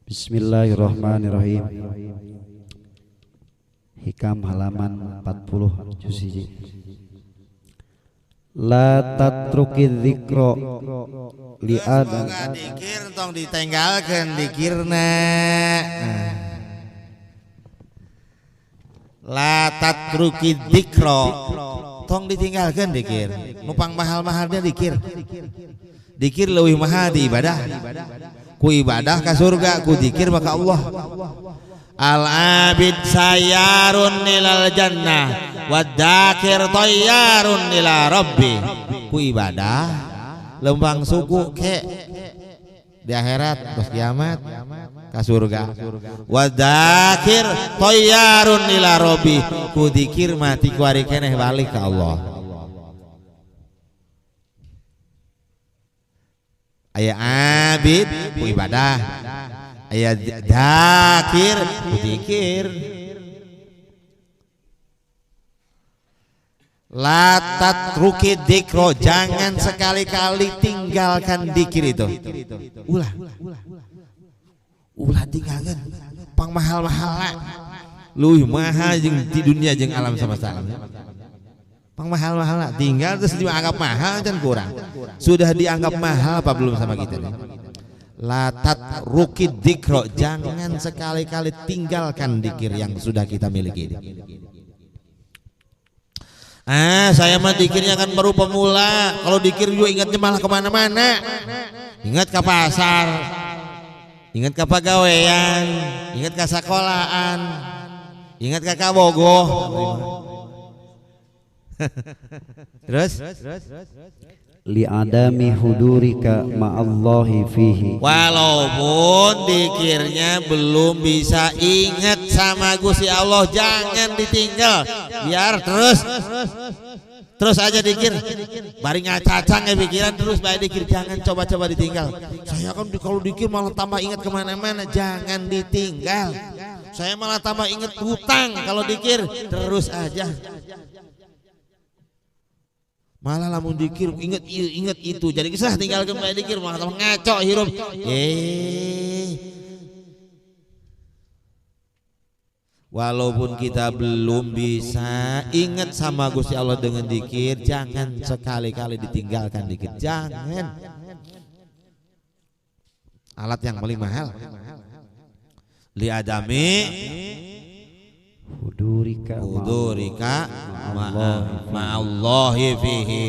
Bismillahirrahmanirrahim. Hikam halaman 40 juz 1. La tatruki dzikra li adam. Semoga dikir tong ditinggalkeun dikirna. La tatruki dzikra tong ditinggalkeun dikir. Nupang mahal-mahalnya dikir. Dikir leuwih mahal di ibadah. Ku ibadah ka surga, ku dikir maka Allah. Al-abid sayarun ilal jannah wadakir tayyarun ila rabbi. Ku ibadah lembang suku ke di akhirat terus kiamat ka surga. Wadakir tayyarun ila rabbi. Ku dikir mati ku ari keneh balik ka Allah. Aya abid ku ibadah, aya dzakir ku dzikir. La tatruki dzikra, jangan sekali-kali tinggalkan dzikir itu. Ulah tinggalkan pang mahal-mahal. Luih mahal jeung di dunia jeung alam semesta. Pang mahal-mahal tinggal terus dianggap mahal dan kurang. Sudah dianggap mahal apa belum sama kita nih? La tatruki dzikra, jangan sekali-kali tinggalkan dzikir yang sudah kita miliki ini. Saya mah dzikirnya kan baru pemula. Kalau dzikir juga ingatnya malah kemana-mana. Ingat ke pasar, ingat ke pegawaian, ingat ke sekolahan, ingat ke kabogoh. Terus Li adami hudurika ma'allahi fihi. walaupun dikirnya belum bisa ingat sama Gusti Allah, jangan ditinggal. Biar terus aja dikir. Bari ngacacang pikiran terus baik dikir, jangan coba-coba ditinggal. Saya kan kalau dikir malah tambah ingat kemana-mana, jangan ditinggal. Saya malah tambah ingat hutang kalau dikir, terus aja. Malah lamun dikir inget itu jadi kisah tinggalkan bae dikir malah ngaco hirup. Walaupun kita belum bisa ingat sama Gusti Allah dengan dikir, jangan sekali-kali ditinggalkan dikir, jangan. Alat yang paling mahal li adami hudurika ma'allahi fihi.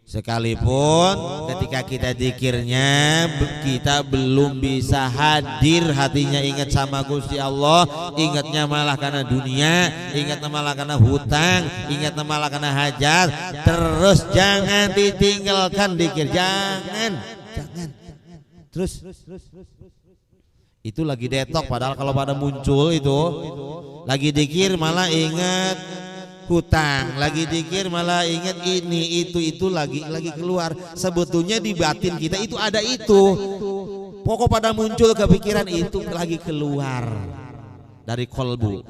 Sekalipun ketika kita dzikirnya kita belum bisa hadir hatinya ingat sama Gusti Allah, ingatnya malah karena dunia, ingatnya malah karena hutang, ingatnya malah karena hajat, terus jangan ditinggalkan dzikir, jangan. Terus itu lagi detok, padahal kalau pada muncul itu lagi dikir malah ingat hutang, lagi dikir malah ingat ini itu lagi keluar. Sebetulnya di batin kita itu ada itu, pokok pada muncul kepikiran itu lagi keluar dari kolbu.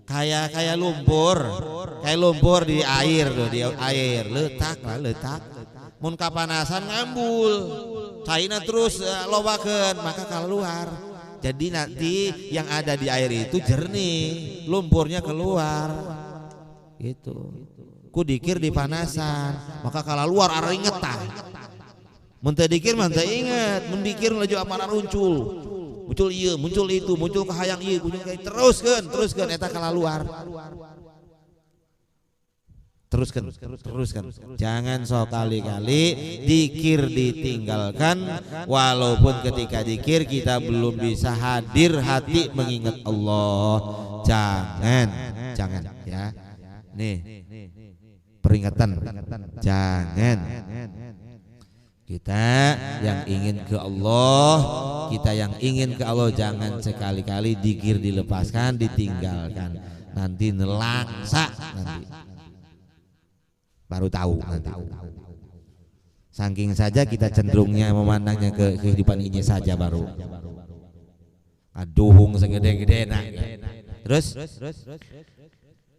Kayak lumpur di air tuh, di air letak. Mun kapanasan ngambul, cairna terus lobakeun maka keluar. Jadi nanti yang ada di air itu jernih, lumpurnya keluar. Gitu. Ku dikir di panasan, maka kalau luar arah inget tah. Mun teu dikir mah teu inget, mun dikir laju apana muncul. Muncul ieu, muncul itu, muncul kahayang ieu, teruskeun eta kala luar. Teruskan. Jangan sok kali-kali dikir ditinggalkan. Walaupun ketika dikir kita belum bisa hadir hati mengingat Allah, jangan ya. Nih peringatan, jangan. Kita yang ingin ke Allah, jangan sekali-kali dikir dilepaskan, ditinggalkan. Nanti nelangsa nanti. Baru tahu nanti. Saking saja kita cenderungnya memandangnya ke kehidupan ini saja baru. Aduhung segede-gede nak. Terus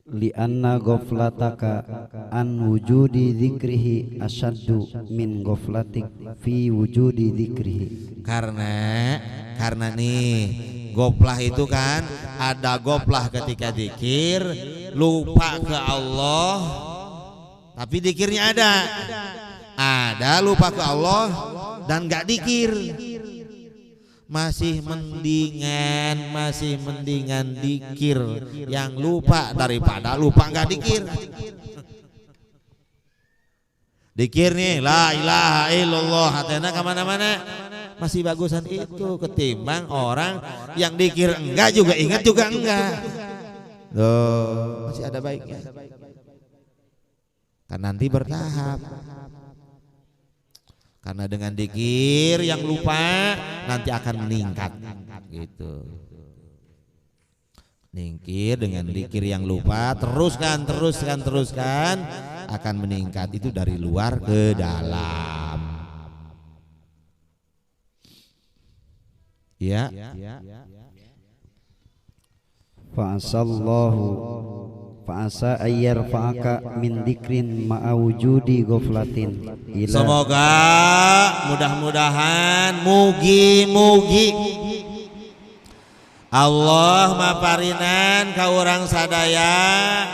li'anna ghaflataka an wujudi dzikrihi asyaddu min ghaflatik fi wujudi dzikrihi. Karena nih goplah itu kan ada goplah ketika zikir, lupa ke Allah, tapi zikirnya ada lupa ke Allah dan gak zikir. Masih mendingan dikir yang lupa daripada lupa nggak dikir. Dikir nih la ilaha illallah hatena kemana-mana masih bagusan itu ketimbang orang yang dikir enggak juga ingat juga enggak. Loh, masih ada baiknya. Kan nanti bertahap. Karena dengan dikir yang lupa nanti akan meningkat gitu. Ningkir dengan dikir yang lupa teruskan akan meningkat itu dari luar ke dalam. Ya. Fa'asa ayyar fa'aka min dikrin ma'awujudi ghaflatin ila. Semoga mudah-mudahan mugi Allah maparinan ka urang sadaya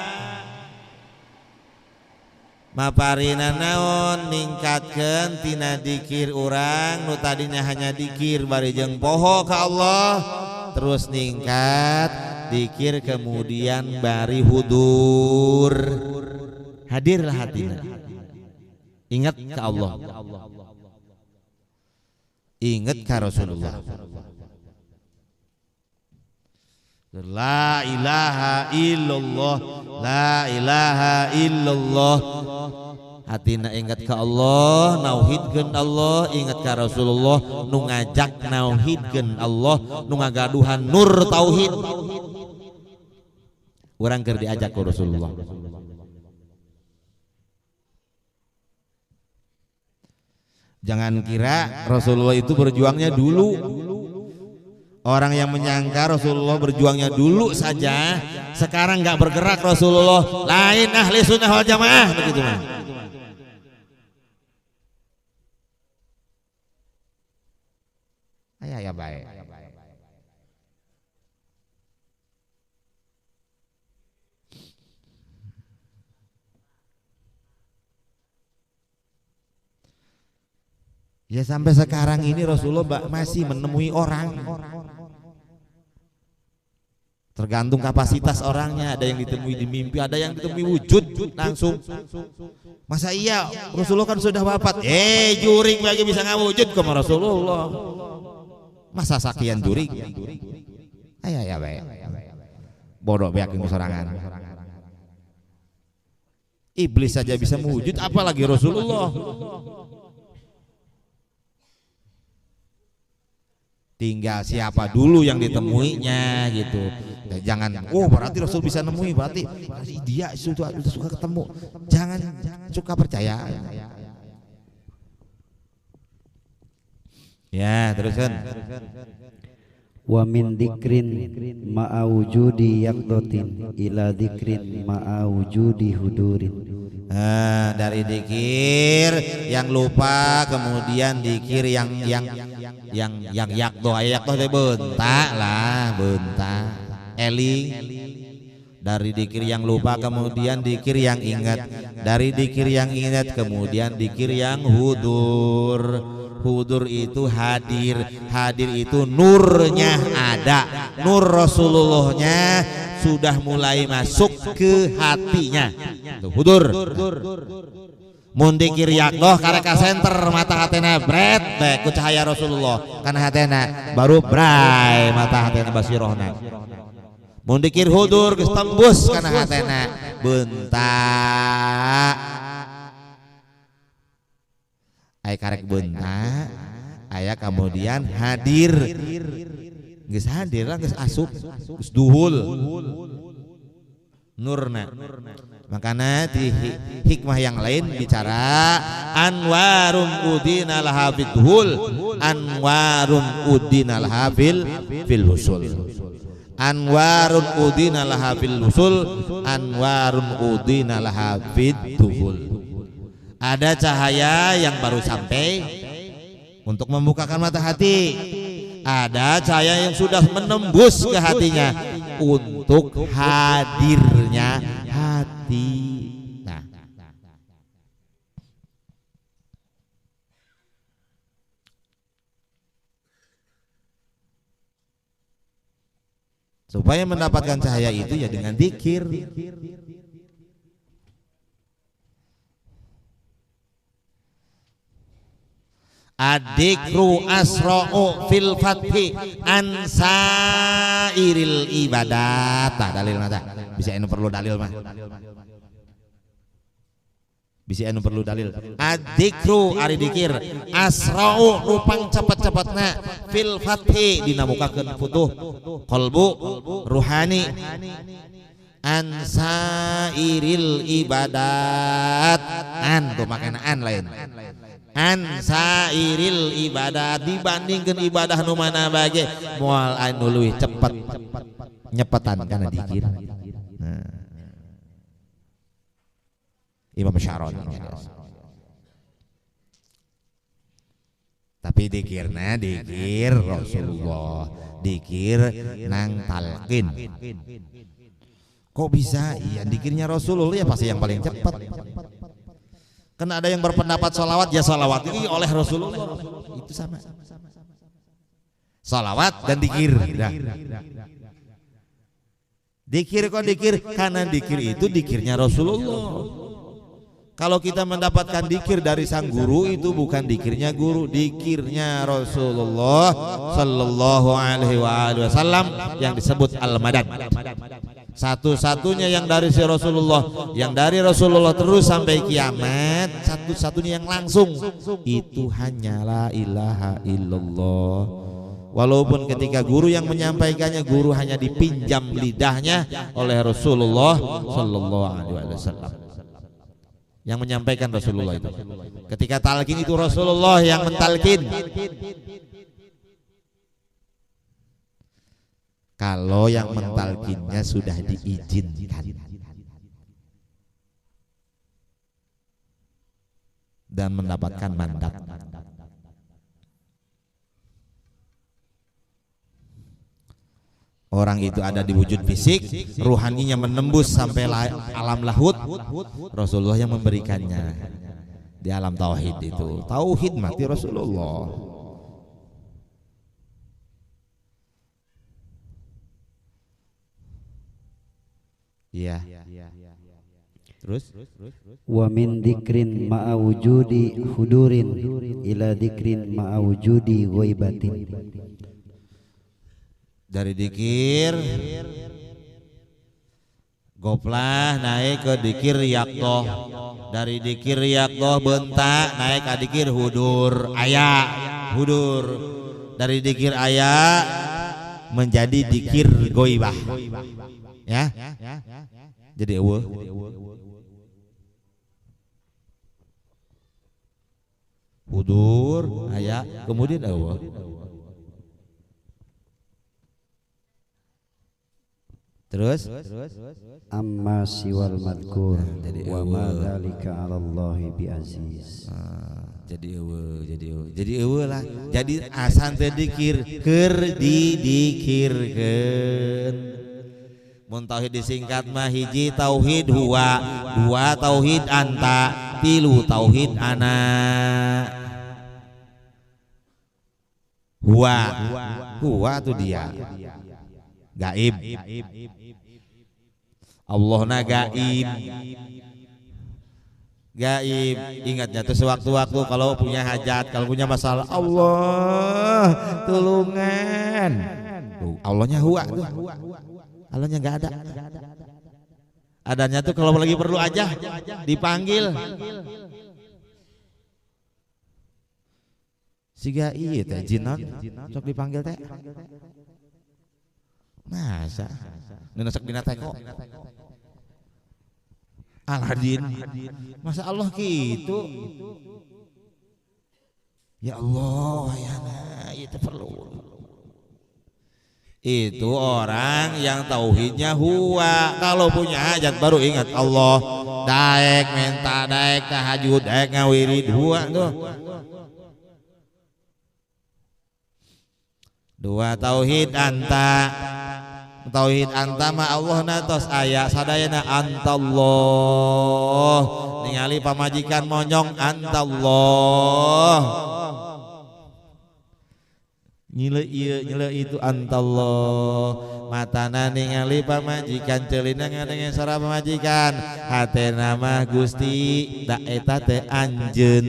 maparinan naon ningkatkeun tina dikir urang nu tadinya hanya dikir bari jeung poho ka Allah terus ningkat dikir kemudian bari hudur hadirlah hatina ingat ke Allah ingat ke Rasulullah la ilaha illallah la ilaha illallah hatina ingat ke Allah nauhidkeun Allah ingat ke Rasulullah nu ngajak nauhidkeun Allah nu ngagaduhan nur tauhid orang keur diajak ke Rasulullah. Jangan kira Rasulullah itu berjuangnya dulu. Orang yang menyangka Rasulullah berjuangnya dulu saja, sekarang nggak bergerak Rasulullah, lain ahli sunnah wal jamaah begitu mah. Ya baik. Ya sampai sekarang ini Rasulullah masih menemui orang. Tergantung kapasitas orangnya, ada yang ditemui di mimpi, ada yang ditemui wujud langsung. Masa iya Rasulullah kan sudah wafat, juring lagi bisa ngawujud ke Rasulullah. Masa sakian juring? Ya baik. Bodoh beak ini sorangan. Iblis saja bisa mewujud, apalagi Rasulullah. Tinggal siapa dulu yang ditemuinya gitu. Jangan berarti Rasul bisa nemui, berarti dia sudah suka ketemu. Jangan suka percaya. Ya, teruskan. Wa min dzikrin ma'a wujudi yaqdatin ila dzikrin ma'a wujudi hudurin. Dari dzikir yang lupa kemudian dzikir yang yakdo teh bentak lah, bentak eling. Dari dzikir yang lupa kemudian dzikir yang ingat, dari dzikir yang ingat kemudian dzikir yang hudur. Hudur itu hadir, hadir itu nurnya ada, nur Rasulullahnya sudah mulai masuk ke hatinya. Hudur. Mun dikir yakdoh kareka center mata hatena bret baik ku cahaya Rasulullah kana hatena baru bray mata hatena basirohna. Mun dikir hudur geus tembus kana hatena bentak aya karek bentak aya kemudian hadir geus hadir lah geus asup geus duhul nurna. Makanya di hikmah yang lain bicara anwarum udinal hafidhul anwarum udinal hafil fil husul. Anwarun udina laha fil usul, anwarun udina laha fid duhul. Ada cahaya yang baru sampai untuk membukakan mata hati. Ada cahaya yang sudah menembus ke hatinya untuk hadirnya hati. Nah, supaya mendapatkan cahaya itu ya dengan dzikir. Adikru asra'u fil fathi ansairil ibadat. Nah, dalil mata. Bisa anu perlu dalil mah. Bisa anu perlu dalil. Adikru ari dikir asra'u rupang cepet-cepetna fil fathi dina mukakeun futuh qalbu ruhani ansairil ibadat. An tuh makana an lain. Ansairil ibadat dibandingkan ibadah nu mana bage moal anu leuwih cepet nyepetan kana dikir. Nah. Imam Syaroni. Tapi dikirna dikir Rasulullah, dikir nang talqin. Kok bisa? Iya dikirnya Rasulullah ya pasti yang paling cepat. Karena ada yang berpendapat sholawat ya sholawat ini oleh Rasulullah itu sama. Sholawat dan dikir. Nah. Dikir kok dikir karena dikir itu dikirnya Rasulullah. Kalau kita mendapatkan dikir dari sang guru itu bukan dikirnya guru, dikirnya Rasulullah Sallallahu Alaihi Wasallam yang disebut al-madad. Satu-satunya yang dari si Rasulullah, yang dari Rasulullah terus sampai kiamat, satu-satunya yang langsung itu hanyalah ilaha illallah. Walaupun ketika guru yang menyampaikannya guru hanya dipinjam lidahnya oleh Rasulullah Sallallahu Alaihi Wasallam. Yang menyampaikan Rasulullah itu. Ketika talqin itu Rasulullah yang mentalqin. Kalau yang mentalkinnya sudah diizinkan dan mendapatkan mandat. Orang itu ada di wujud fisik, ruhaninya menembus sampai alam lahut, Rasulullah yang memberikannya di alam tauhid itu. Tauhid mati Rasulullah. Iya. Terus wa min dzikrin ma'a wujudi hudurin ila dzikrin ma'a wujudi ghaibatin. Dari dikir goplah naik ke dikir yaktoh, dari dikir yaktoh bentak naik ke dikir hudur aya hudur, dari dikir aya menjadi dikir goibah. Ya, jadi eueuh. Hudur aya kemudian eueuh. Terus amma siwal madkur wa ma dzalika 'ala Allahi bi aziz. Jadi eueuh lah. Jadi asan teh dikir keur didikirkeun. Mun tauhid disingkat mah hiji tauhid huwa, dua tauhid anta, tilu tauhid ana. Huwa itu dia. Gaib. Allahna gaib. Gaib. Ingatnya tuh sewaktu-waktu kalau punya hajat, kalau punya masalah, Allah tulungan. Allahnya huwa tuh. Allahnya nggak ada. Adanya tuh kalau lagi perlu aja dipanggil. Siga ieu teh jinon sok dipanggil teh. Masa nu sok dina teko. Aladin. Masa Allah gitu. Ya Allah, ya itu perlu. Itu orang yang tauhidnya huwa. Kalau punya hajat baru ingat Allah, daek minta, daek tahajud, daek ngawirid, huwa tuh. Dua tauhid anta. Tauhid anta ma Allah natos aya sadayana antallah. Ningali pamajikan monyong antallah. Nyile itu antallah. Matana ningali pamajikan, celina ngadengen sora pamajikan, hatena mah Gusti da eta teh anjeun.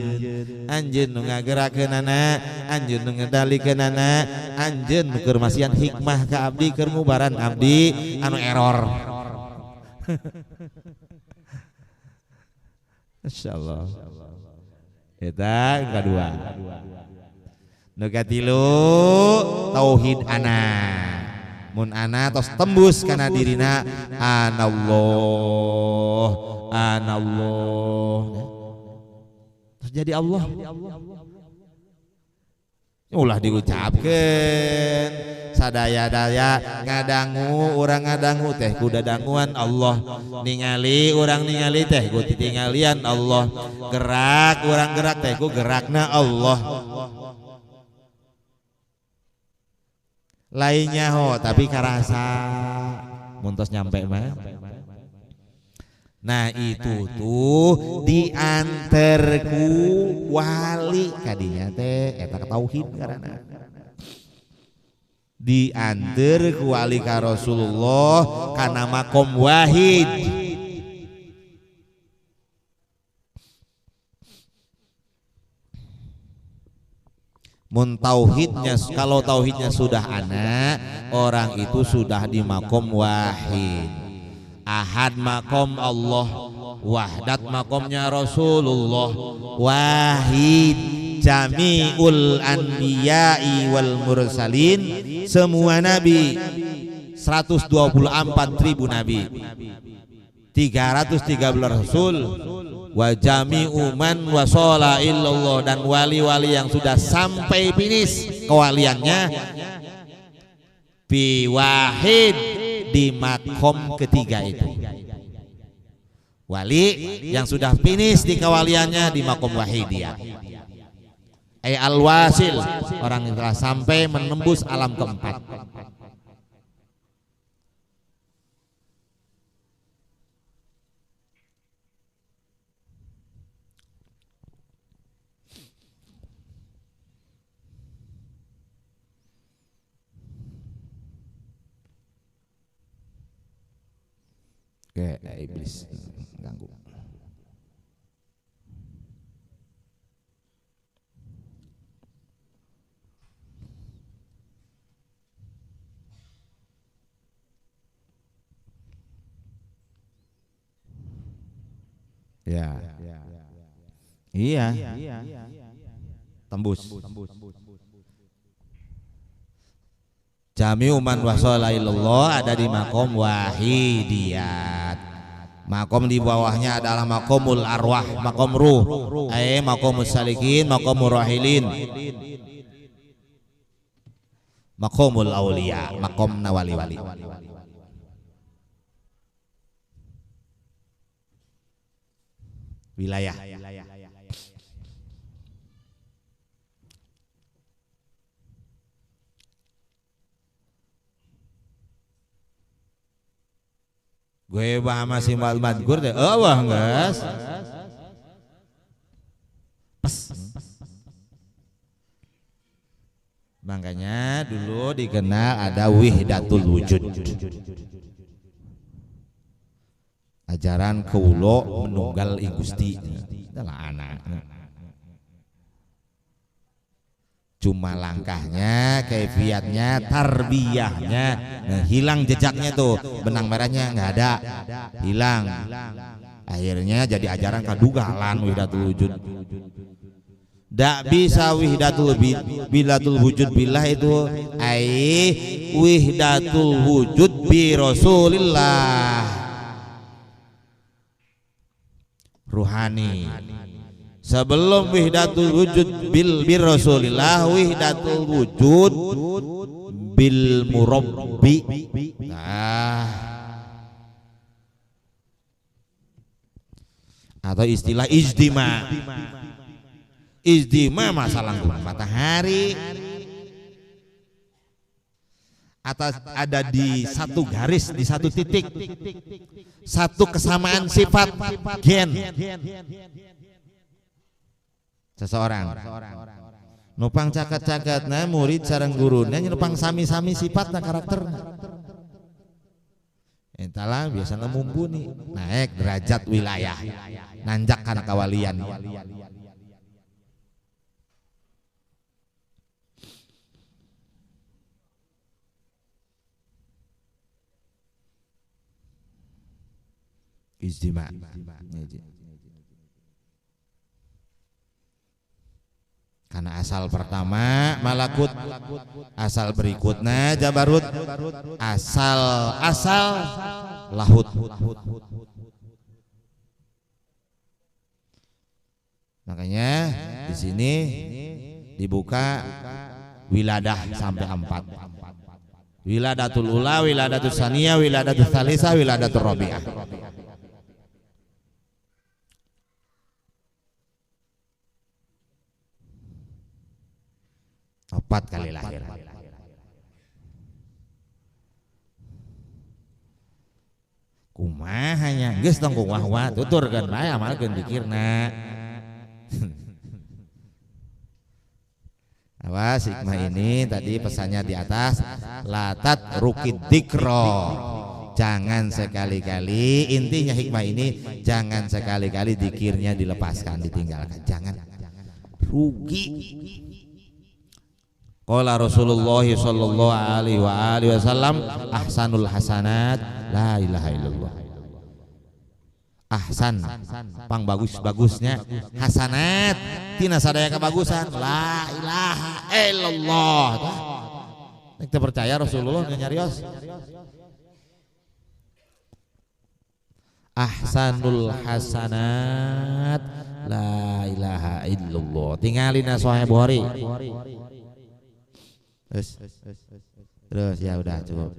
Anjeun nu ngagerakeunana, anjeun nu ngendalikeunana, anjeun nu keur masian hikmah ka abdi, keur ngubaran abdi anu error. Masyaallah. Eta kadua. Nu katilu tauhid ana. Mun ana tos tembus kana dirina anallah, anallah. Terus jadi Allah. Ulah diucapkeun sadaya-daya ngadangu, urang ngadangu teh ku dadanguan Allah, ningali urang ningali teh ku titingalian Allah, gerak urang gerak teh ku gerakna Allah. Lainnya ho tapi karasa muntos nyampe mah. Nah itu tuh dianterku wali kadinya teh eta tauhid karena dianter ku wali ka Rasulullah kana makom wahid. Mun tauhidnya, kalau tauhidnya sudah ana, orang itu sudah di makom wahid. Ahad makom Allah, wahdat makomnya Rasulullah, wahid jami'ul anbiya'i wal mursalin, semua nabi 124.000 nabi, 313 rasul, wa jami'u man wasala illallah, dan wali-wali yang sudah sampai finish kewaliannya bi wahid, di makom ketiga itu. Wali yang sudah finish di kewaliannya di makom wahidiyah. Al-wasil, orang yang telah sampai menembus alam keempat. Iblis ganggu. Ya. Iya. Tembus. Jami'u man wasala ilallah ada di makom wahidiyat. Makom di bawahnya adalah makomul arwah, makom ruh, makomus salikin, makomul rahilin, makomul aulia, makom nawali-wali. Wilayah. Gue bah masih mal madgur deh, wah guys. Makanya dulu dikenal ada wihdatul wujud. Ajaran kaulo menunggal Gusti adalah anak. Cuma langkahnya, kaifiatnya, tarbiyahnya, hilang jejaknya tuh, benang merahnya nggak ada, hilang. Akhirnya jadi ajaran kadugalan wihdatul wujud. Dak bisa wihdatul wujud billah itu, wihdatul wujud bi Rasulillah. Ruhani. sebelum wihdatul wujud bil Rasulillah, wihdatul wujud bil murabbi. Atau istilah ijtima. Ijtima masalah matahari atas ada di satu garis, di satu titik, satu kesamaan sifat gen seseorang. Nupang caket-caketna murid sareng guruna nupang sami-sami sifatna karakterna. Entahlah biasanya mumpuni naik derajat wilayah, nanjak kana kawalian. Ijtima. Karena asal pertama malakut, asal berikutnya jabarut, asal lahut. Makanya di sini dibuka wiladah sampai 4. Wiladatul ula, wiladatul saniyah, wiladatul tsalitsah, wiladatul rabi'ah. Empat kali lahir. Kumahanya geus tong kumaha tuturkeun bae amalkeun pikirna. Awas hikmah ini tadi pesannya di atas, latat rukid dzikra. Jangan sekali-kali, intinya hikmah ini jangan sekali-kali dzikirnya dilepaskan, ditinggalkan. Jangan. Rugi. Qala Rasulullah sallallahu alaihi wasallam, ahsanul hasanat la ilaha illallah. Ahsan pang bagus-bagusnya, hasanat tina sadaya kebagusan, la ilaha illallah. Kita percaya Rasulullah nyarios. Ahsanul hasanat la ilaha illallah. Tinggalin Sahih Bukhari. Terus ya udah cukup.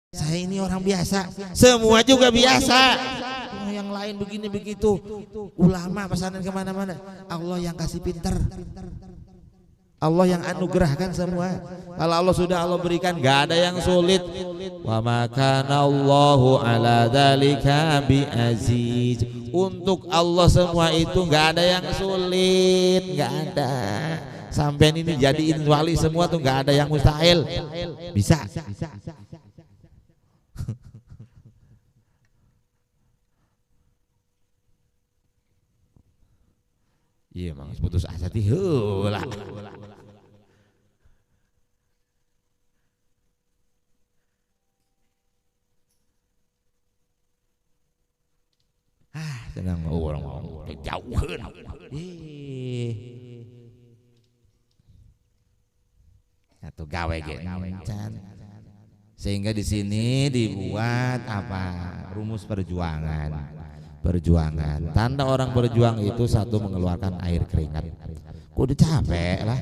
Saya ini orang biasa, semua juga biasa. Yang lain begini begitu, ulama pesanan kemana-mana. Allah yang kasih pinter, Allah yang anugerahkan semua. Kalau Allah sudah Allah berikan, gak ada yang sulit. Wa ma kana Allahu ala dzalika bi aziz. Untuk Allah semua itu gak ada yang sulit, gak ada. Sampai ini jadiin wali semua tuh gak ada yang mustahil. Bisa. Iya mang putus asa ti heula. Senang orang mau jauheun. Atau gawe ge can. Sehingga di sini dibuat apa? Rumus perjuangan. Perjuangan. Tanda orang berjuang itu satu mengeluarkan air keringat. Kudu capek lah.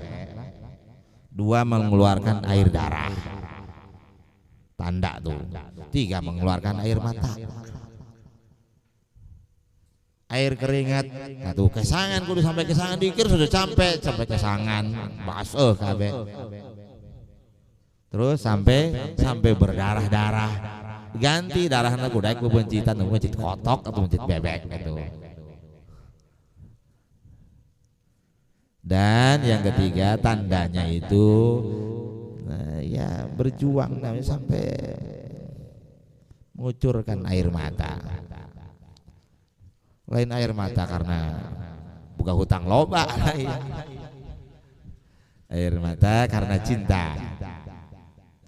Dua mengeluarkan air darah. Tanda tuh. Tiga mengeluarkan air mata. Air keringat. Nah tuh kesangan kudu sampai kesangan dikir sudah sampai kesangan. Baseuh kabeh. Terus sampai berdarah-darah. Ganti darahnya kudaek bebencitan, bebencit kotok atau bebencit bebek gitu. Dan yang ketiga tandanya itu ya berjuang sampai mengucurkan air mata. Lain air mata karena buka hutang loba. Air mata karena cinta.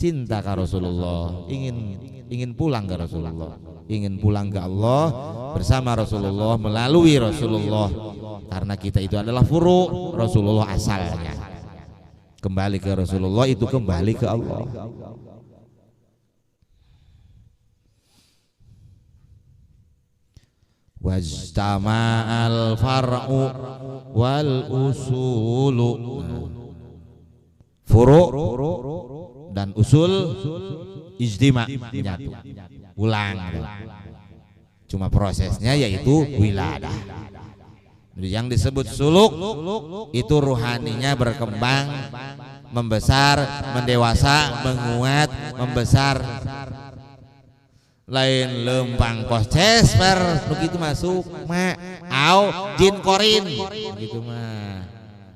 Cinta ke Rasulullah, ingin pulang ke Rasulullah, ingin pulang ke Allah bersama Rasulullah, melalui Rasulullah, karena kita itu adalah furu, Rasulullah asalnya. Kembali ke Rasulullah itu kembali ke Allah. Wajtama'al far'u wal usulu. Furu' dan usul ijtima menyatu, ulang. Cuma prosesnya yaitu wiladah. Yang disebut suluk itu ruhaninya berkembang, membesar, mendewasa, menguat, membesar. Lain lempang kos cesper begitu masuk mah au jin korin gitu mah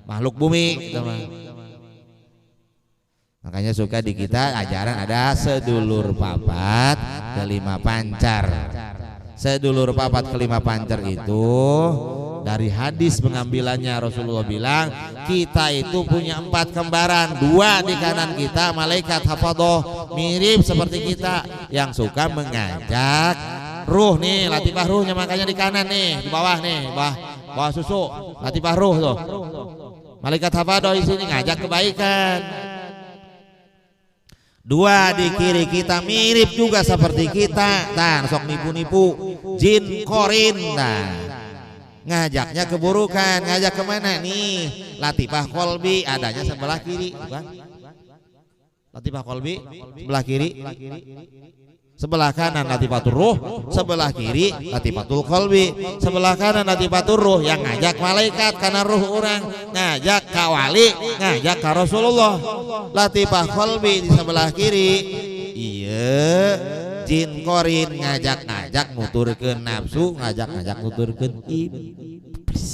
makhluk bumi gitu mah. Makanya suka di kita ajaran ada sedulur papat kelima pancar. Sedulur papat kelima pancar itu dari hadis pengambilannya Rasulullah bilang kita itu punya 4 kembaran, 2 di kanan kita malaikat hafadhoh mirip seperti kita yang suka mengajak ruh nih, latifah ruhnya makanya di kanan nih, di bawah nih, bawah susu latifah ruh tuh. Malaikat hafadhoh di sini ngajak kebaikan. 2 di kiri kita mirip juga seperti kita, nah sok nipu-nipu jin korin, nah ngajaknya keburukan, ngajak kemana nih? Latifah kolbi adanya sebelah kiri, bukan? Latifah kolbi sebelah kiri, sebelah kanan latifatul ruh, sebelah kiri latifatul kolbi, sebelah kanan latifatul ruh yang ngajak malaikat karena ruh orang, ngajak kawali, ngajak ka Rasulullah. Latifah kolbi di sebelah kiri, iya. Jin korin ngajak-ngajak nuturkeun nafsu, ngajak-ngajak nuturkeun iblis.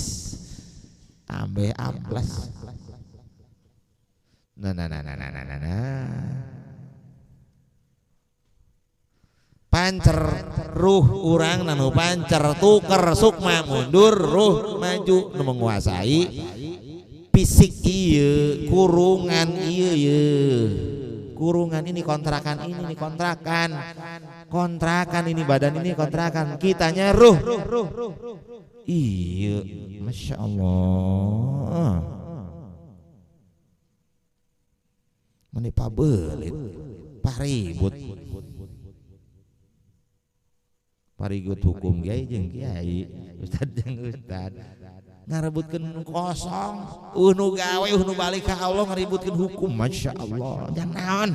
Ambe amblas. Nah. Pancer ruh urang nanu pancer tuker sukma mundur ruh maju nu menguasai fisik ieu kurungan ieu. Kurungan ini kontrakan ini kontrakan ini badan ini kontrakan kitanya ruh. Iya, masya Allah. Menipa belit, paribut hukum kiai jeung kiai, ustad jeung ustad. Ngarebutkeun kosong, nu gawe nu balik ka Allah ngaributkeun hukum, masya Allah. Jangan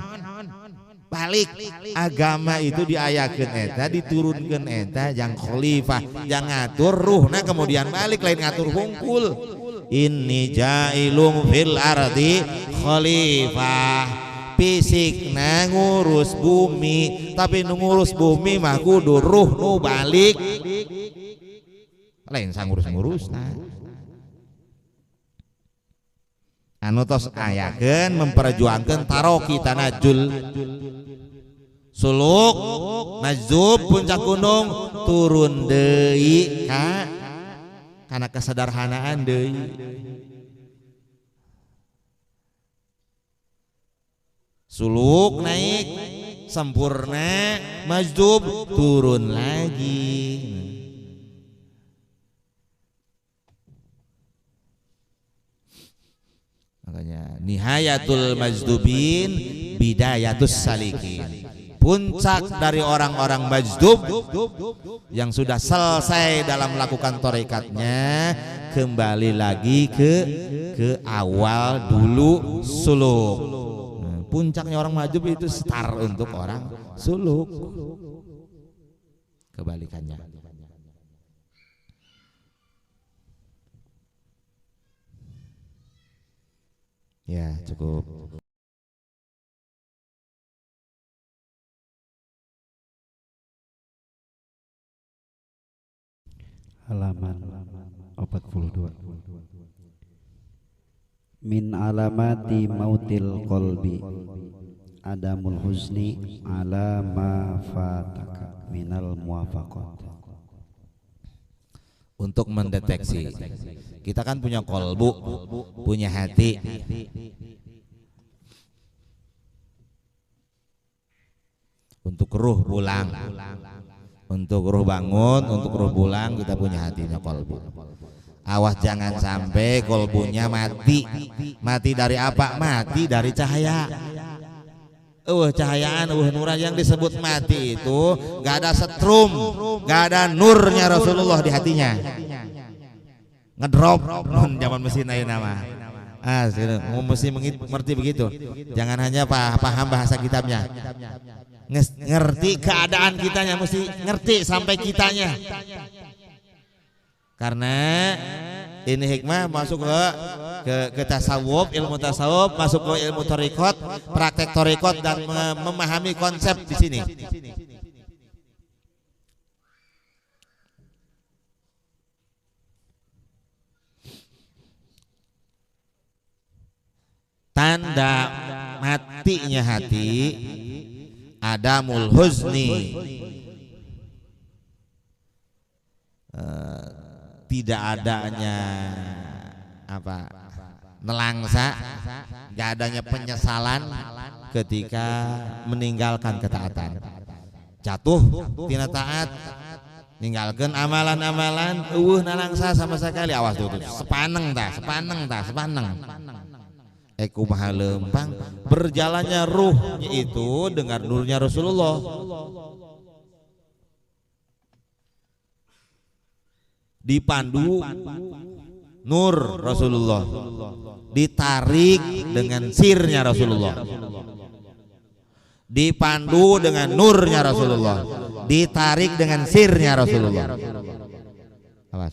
balik agama itu diayakeun eta, diturunkeun eta jang khalifah, jang ngatur ruhna kemudian balik lain ngatur hungkul. Inni jailum fil ardi khalifah. Fisikna ngurus bumi, tapi nu ngurus bumi mah kudu ruh nu balik. Lain sangurus-ngurus anu tos ayakeun memperjuangkeun taroki tanajul suluk najub puncak gunung turun deui kana kesederhanaan deui. Suluk naik sempurna, majub turun lagi. Makanya nihayatul majdubin bidayatus salikin. Puncak dari orang-orang majdub yang sudah selesai dalam melakukan tarekatnya kembali lagi ke awal dulu suluk. Puncaknya orang majdub itu start untuk orang suluk. Kebalikannya. Ya, cukup. Halaman 42. Min alamati mautil qalbi adamul huzni ala ma fataka minal muwafaqat. Untuk mendeteksi, kita kan punya kolbu, punya hati. Untuk ruh pulang, untuk ruh bangun, untuk ruh pulang kita punya hatinya kolbu. Awas jangan sampai kolbunya mati. Mati dari apa? Mati dari cahaya. Cahayaan, nuran yang disebut mati itu gak ada setrum, gak ada nurnya Rasulullah di hatinya. Ngedrop zaman mesin aja nama. Mesti mengerti begitu. Jangan hanya paham bahasa kitabnya. Ngerti keadaan kitanya, mesti ngerti sampai kitanya. Karena ini hikmah masuk ke tasawuf, ilmu tasawuf, masuk ke ilmu thariqat, praktek thariqat dan memahami konsep di sini. Tanda matinya hati adamul huzni, tidak adanya nelangsa, gak adanya penyesalan ketika meninggalkan ketaatan. Jatuh tina taat, ninggalkan amalan-amalan, nalangsa sama sekali. Awas tuh, sepaneng. Kumaha lempang berjalannya ruhnya itu dengan nurnya Rasulullah. Dipandu nur Rasulullah, ditarik dengan sirnya Rasulullah. Dipandu dengan nurnya Rasulullah, ditarik dengan sirnya Rasulullah. Awas.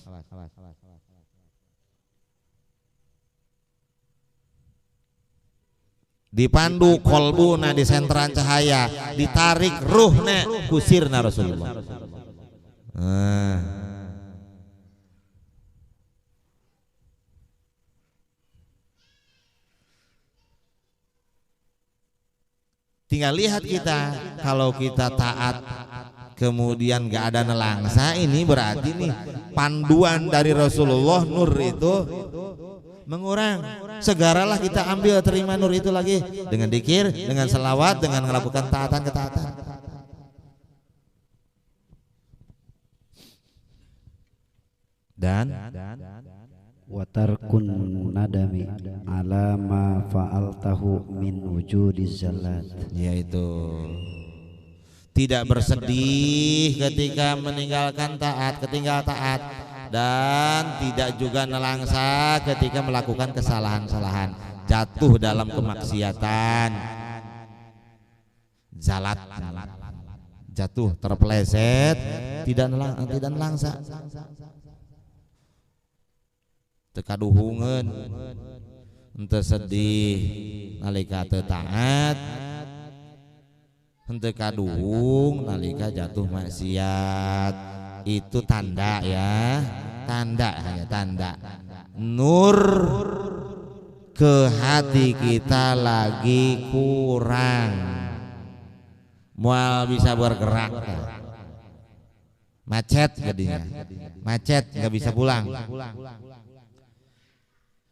Dipandu kolbuna di senteran cahaya, ditarik ruhna kusirna Rasulullah. Tinggal lihat kita, kalau kita taat kemudian gak ada nelangsa, ini berarti nih panduan dari Rasulullah, nur itu mengurang. Segeralah kita ambil, terima nur itu lagi dengan dzikir, dengan selawat, dengan melakukan taatan-ketaatan. Dan watarkun nadami ala ma fa'altahu min wujudiz zalat, yaitu tidak bersedih ketika meninggalkan taat, ketinggal taat, dan tidak juga nelangsa ketika melakukan kesalahan-kesalahan, jatuh dalam kemaksiatan, zalat, jatuh terpeleset, tidak nelangsa, tekaduhungan, ente sedih nalika teu taat, ente kaduhung nalika jatuh maksiat. Itu tanda ya, tanda nur ke hati kita lagi kurang, mual bisa bergerak, macet jadinya, macet nggak bisa pulang.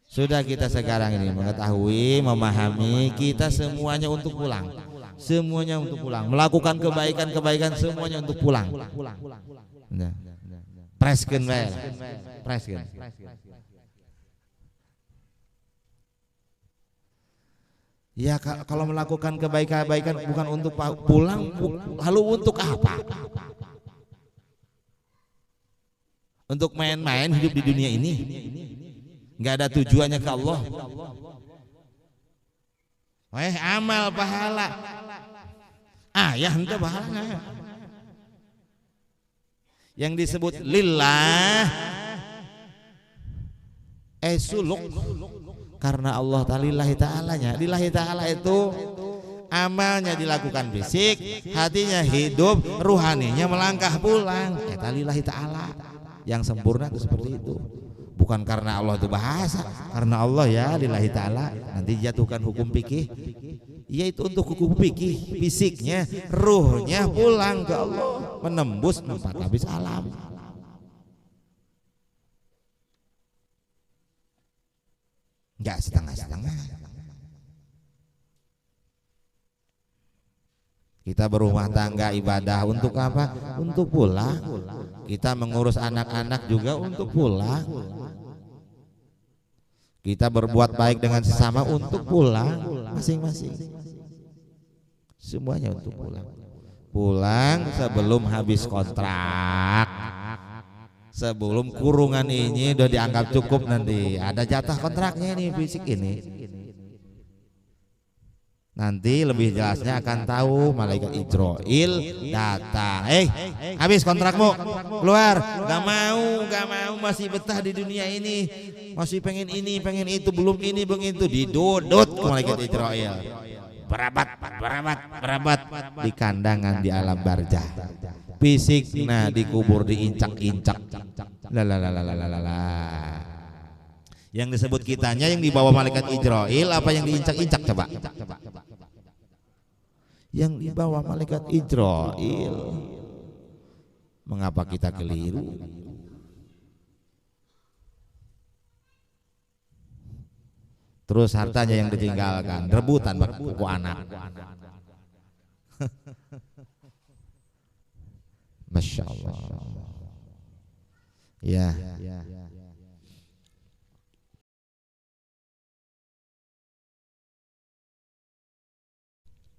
Sudah kita sekarang ini mengetahui, memahami, kita semuanya untuk pulang, semuanya untuk pulang, melakukan kebaikan semuanya untuk pulang. Preskeun bae, preskeun. Ya kalau melakukan kebaikan bukan untuk pulang, lalu untuk apa? Untuk main-main hidup di dunia ini, nggak ada tujuannya ke Allah. Amal pahala, ya henteu pahala. Yang disebut lillah suluk karena Allah lillahi ta'alanya. Lillahi ta'ala itu amalnya dilakukan fisik, hatinya hidup, ruhaninya melangkah pulang. Eta lillahi ta'ala. Yang sempurna itu seperti itu. Bukan karena Allah itu bahasa, karena Allah ya lillahi ta'ala. Nanti jatuhkan hukum fikih, yaitu untuk hukum fikih, fisiknya, ruhnya pulang ke Allah, menembus 4 lapis alam. Enggak setengah-setengah. Kita berumah tangga ibadah untuk apa? Untuk pulang. Kita mengurus anak-anak juga untuk pulang. Kita berbuat baik dengan sesama untuk pulang masing-masing. Semuanya untuk pulang. Pulang sebelum habis kontrak. Sebelum kurungan ini udah dianggap cukup, nanti ada jatah kontraknya nih fisik ini. Nanti lebih jelasnya akan tahu malaikat Ijroil datang. Habis kontrakmu, keluar. Gak mau, masih betah di dunia ini, masih pengen ini, pengen itu, belum ini, belum itu. Didodot ke malaikat Ijroil. Berabat di kandangan di alam barzah. Fisik nah dikubur, diincak-incak. Yang disebut kitanya yang dibawa malaikat Ijroil apa yang diincak-incak coba? Yang dibawa malaikat Ijroil. Mengapa kita keliru? Terus hartanya yang ditinggalkan, rebutan buku anak. Masya Allah. Ya.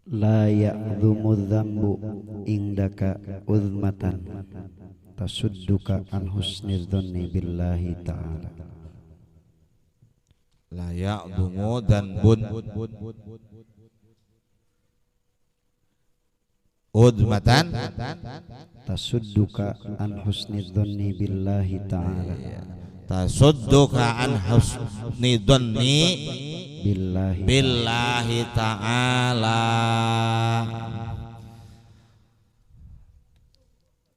La ya'dhumu dzambu indaka uzmatan tasudduka an husni dzanni billahi ta'ala. La ya'dhumu dzanbun uzmatan tasudduka an husni dzanni billahi ta'ala. Tasudduka an husni dzanni billahi ta'ala.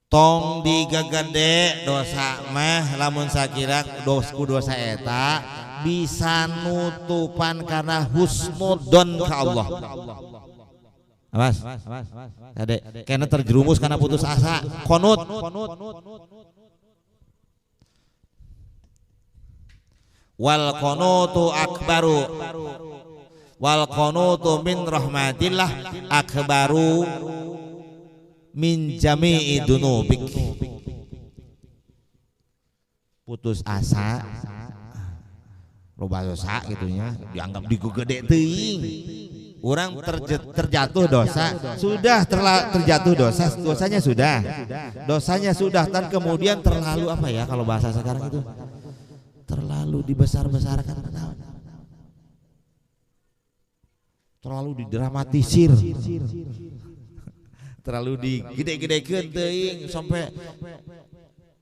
Tong digagede dosa mah lamun sakira dosa eta bisa nutupan karena husnudon ke Allah. Awas, adek, karena terjerumus karena putus asa, konut. Wal qanutu akbaru, wal qanutu min rahmatillah akbaru min jami'i dunubik. Putus asa loba dosa gitunya dianggap digegede teuing. Orang terjatuh dosa, sudah terjatuh dosa, dosanya sudah dan kemudian terlalu apa ya kalau bahasa sekarang itu? Terlalu dibesar-besarkan, terlalu didramatisir, terlalu digede-gedekeun teuing sampai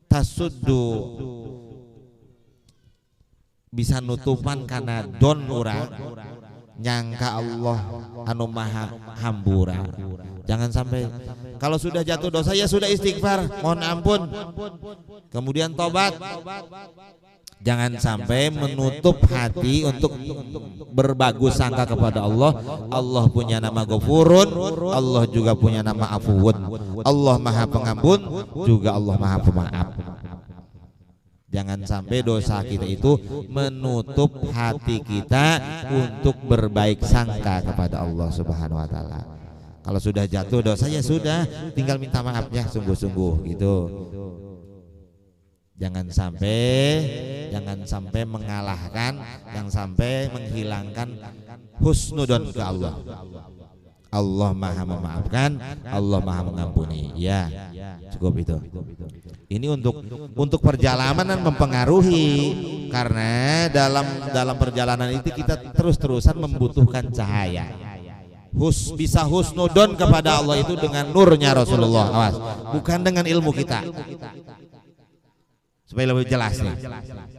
tasuddu bisa nutupan karena don urang nyangka Allah anu maha hambura. Jangan sampai kalau sudah jatuh dosa ya sudah istighfar, mohon ampun, kemudian tobat. Jangan sampai menutup hati untuk berbagus sangka kepada Allah. Allah punya nama Ghafurun, Allah juga punya nama Afuwun. Allah maha pengampun, juga Allah maha pemaaf. Jangan sampai dosa kita itu menutup hati kita untuk berbaik sangka kepada Allah Subhanahu wa taala. Kalau sudah jatuh dosa ya sudah, tinggal minta maafnya sungguh-sungguh gitu. Jangan sampai mengalahkan, yang sampai menghilangkan husnudon ke Allah. Allah maha memaafkan, Allah maha mengampuni. Ya, cukup itu. Ini untuk perjalanan mempengaruhi, karena dalam perjalanan itu kita terus-terusan membutuhkan cahaya. Bisa husnudon kepada Allah itu dengan nurnya Rasulullah, awas, bukan dengan ilmu kita. Supaya lebih jelas nih,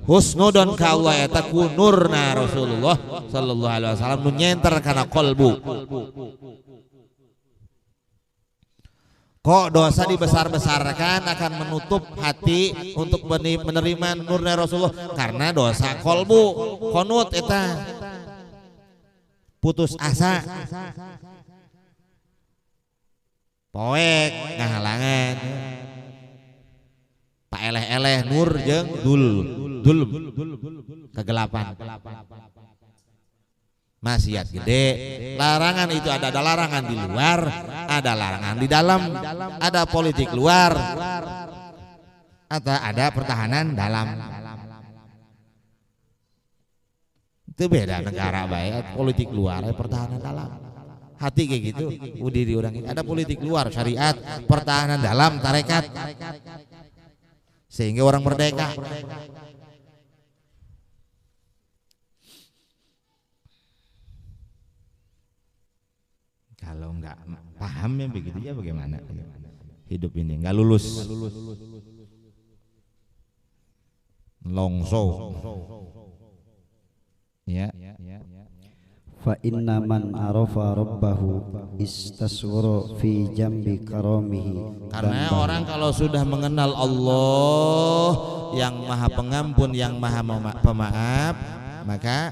husnudon ka Allah eta ku nurna Rasulullah sallallahu alaihi wasallam nu nyenter kana qalbu. Kok dosa dibesar-besarkan akan menutup hati untuk menerima nurnya Rasulullah? Karena dosa qalbu, qanut eta putus asa, poek ngahalangan, eleh-eleh nur jeung dulum kegelapan, maksiat gede. Larangan itu ada larangan di luar, ada larangan di dalam, ada politik luar, atau ada pertahanan dalam. Itu beda negara baik, politik luar, pertahanan dalam. Hati kayak gitu, diri orang ada politik luar, syariat, pertahanan dalam, tarekat, sehingga orang merdeka. Kalau nggak paham ya begitu ya bagaimana hidup ini nggak lulus, longso. Ya. Fa inna man arafa rabbahu istasghara fi jambi karamihi. Karena orang kalau sudah mengenal Allah yang Maha Pengampun, yang Maha Pemaaf, maka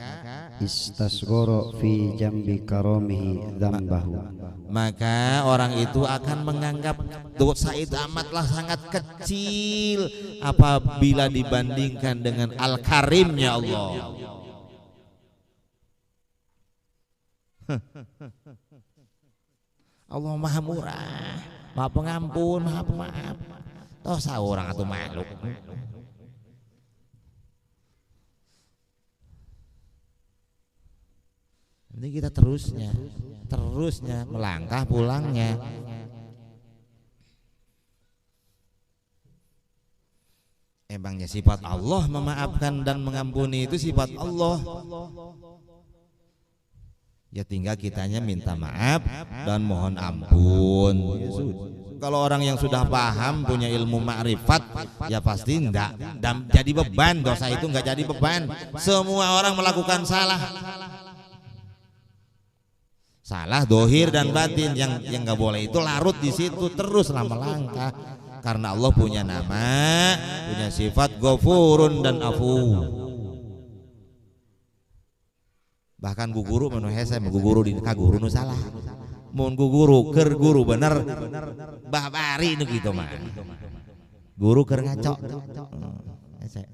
istasghara fi jambi karamihi dzambahu. Maka orang itu akan menganggap dosa itu amatlah sangat kecil apabila dibandingkan dengan Al-Karimnya Allah. Allah Maha Murah, Maha Pengampun, Maha Pemaaf. Dosa orang atau makhluk. Ini kita terusnya melangkah pulangnya. Emangnya sifat Allah memaafkan dan mengampuni itu sifat Allah. Ya tinggal kitanya minta maaf dan mohon ampun. Ya kalau orang yang sudah paham punya ilmu makrifat ya pasti enggak jadi beban, dosa itu enggak jadi beban. Semua orang melakukan salah dohir dan batin, yang enggak boleh itu larut di situ teruslah melangkah. Karena Allah punya nama, punya sifat Ghafurun dan Afu. Bahkan guguru menu hese guguru di kaguru nu salah. Mun guguru keur guru bener babari nu kitu mah. Guru keur ngaco. Hese.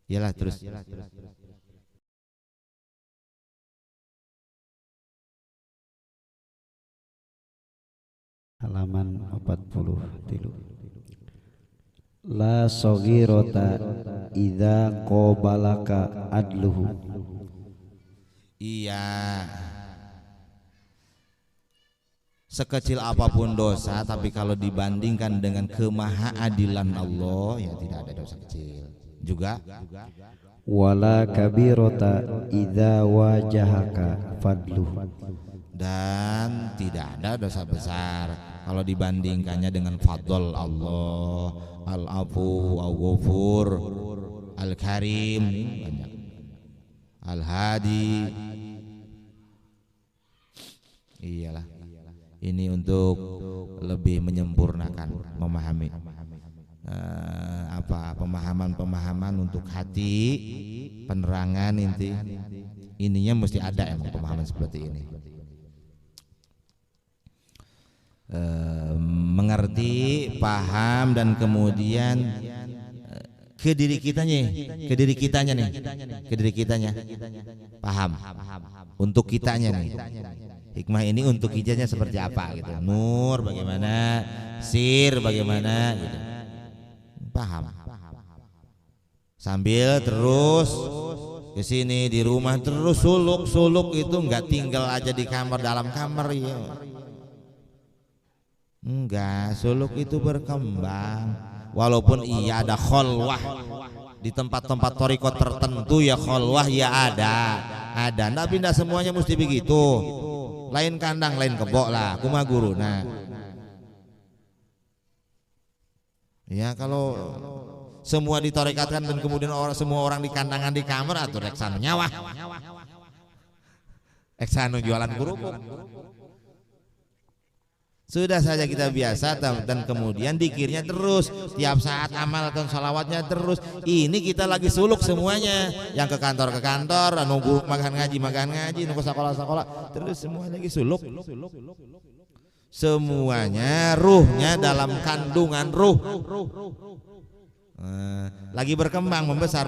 Iyalah terus. Halaman 43. La saghirata idza qabalaka adluhu. Iya. Sekecil apapun dosa, tapi kalau dibandingkan dengan kemahaadilan Allah, ya tidak ada dosa kecil. Juga Wala kabirata idza wajahaka fadluhu. Dan tidak ada dosa besar kalau dibandingkannya dengan fadl Allah, Al-Afu, Al-Ghafur, Al-Karim, banyak, Al-Hadi. Iyalah, ini untuk lebih menyempurnakan, memahami pemahaman untuk hati, penerangan ininya mesti ada emang pemahaman seperti ini. Mengerti, paham, dan kemudian ke diri kitanya paham, untuk kitanya nih hikmah ini untuk hijanya seperti apa gitu, nur bagaimana, sir bagaimana gitu, paham. Sambil terus ke sini di rumah terus suluk itu nggak tinggal aja di kamar, dalam kamar ya. Enggak, suluk itu berkembang. Walaupun iya ada kholwah di tempat-tempat thariqat tertentu, ya kholwah ya ada. Tapi tidak semuanya mesti begitu. Lain kandang, lain kebok lah. Kuma guru. Nah, ya kalau semua ditorikatkan dan kemudian semua orang di kandangan di kamar atau reksanu nyawa, reksanu jualan kerupuk. Sudah saja kita biasa dan kemudian dikirnya terus tiap saat, amal atau salawatnya terus. Ini kita lagi suluk semuanya, yang ke kantor nunggu makan ngaji nunggu sekolah terus semua lagi suluk. Semuanya ruhnya dalam kandungan ruh. Lagi berkembang, membesar.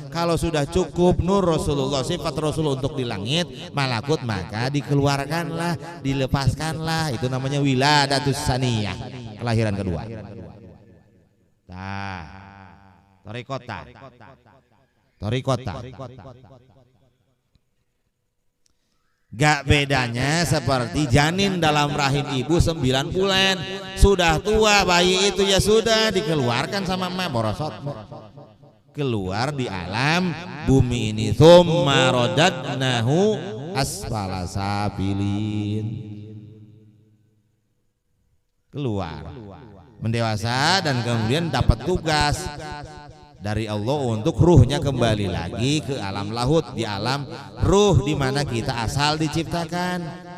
Kalau sudah cukup nur Rasulullah, sifat Rasul untuk di langit malakut, maka dikeluarkanlah, dilepaskanlah. Itu namanya wiladatus saniyah, kelahiran kedua. Torikota. Gak bedanya seperti janin dalam rahim ibu 9 bulan. Sudah tua bayi itu ya sudah dikeluarkan sama emak borosot. Keluar di alam bumi ini. Tsumma radadnahu asfala safilin. Keluar mendewasa dan kemudian dapat tugas dari Allah untuk ruhnya kembali lagi ke alam lahut, di alam ruh di mana kita asal diciptakan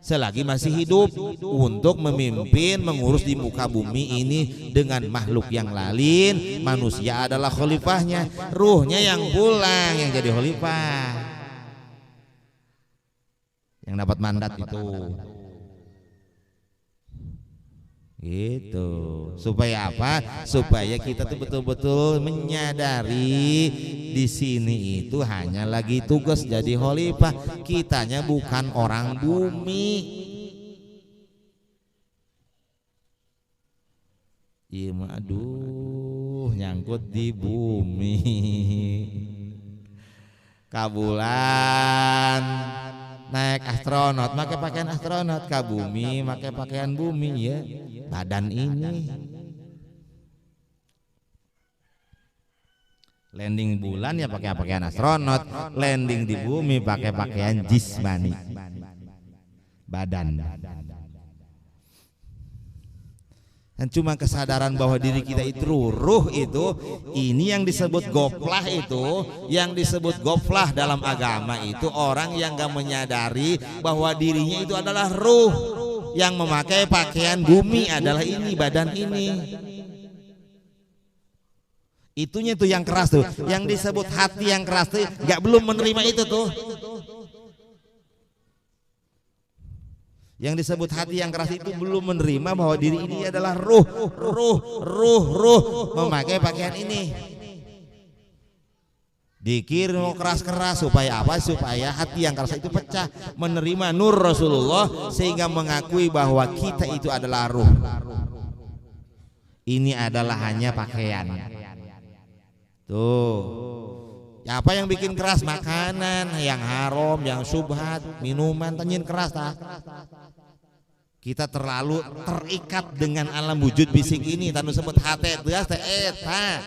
selagi masih hidup untuk memimpin mengurus di muka bumi ini dengan makhluk yang lain. Manusia adalah khalifahnya, ruhnya yang pulang yang jadi khalifah, yang dapat mandat itu. Gitu. Supaya apa? Supaya kita tuh betul-betul menyadari di sini itu hanya lagi tugas jadi khalifah. Kitanya bukan orang bumi. Iya mah aduh nyangkut di bumi. Kabulan naik astronot, pakai pakaian astronot, ke bumi pakai pakaian bumi ya. Badan ini landing bulan ya pakai pakaian astronot, landing di bumi pakai pakaian jismani, badan. Dan cuma kesadaran bahwa diri kita itu ruh itu, ini yang disebut goflah itu, yang disebut goflah dalam agama itu orang yang gak menyadari bahwa dirinya itu adalah ruh. Yang memakai pakaian bumi adalah ini, badan ini. Itunya tuh yang keras tuh, yang disebut hati yang keras tuh gak belum menerima itu tuh. Yang disebut hati yang keras itu belum menerima bahwa diri ini adalah ruh memakai pakaian ini. Dikir mau keras-keras supaya apa? Supaya hati yang keras itu pecah, menerima nur Rasulullah sehingga mengakui bahwa kita itu adalah ruh. Ini adalah hanya pakaian. Tuh. Apa yang bikin keras? Makanan yang haram, yang syubhat, minuman, tanyin keras tak? Kita terlalu terikat dengan alam wujud fisik ini, tanu sebut hati deas teh eta.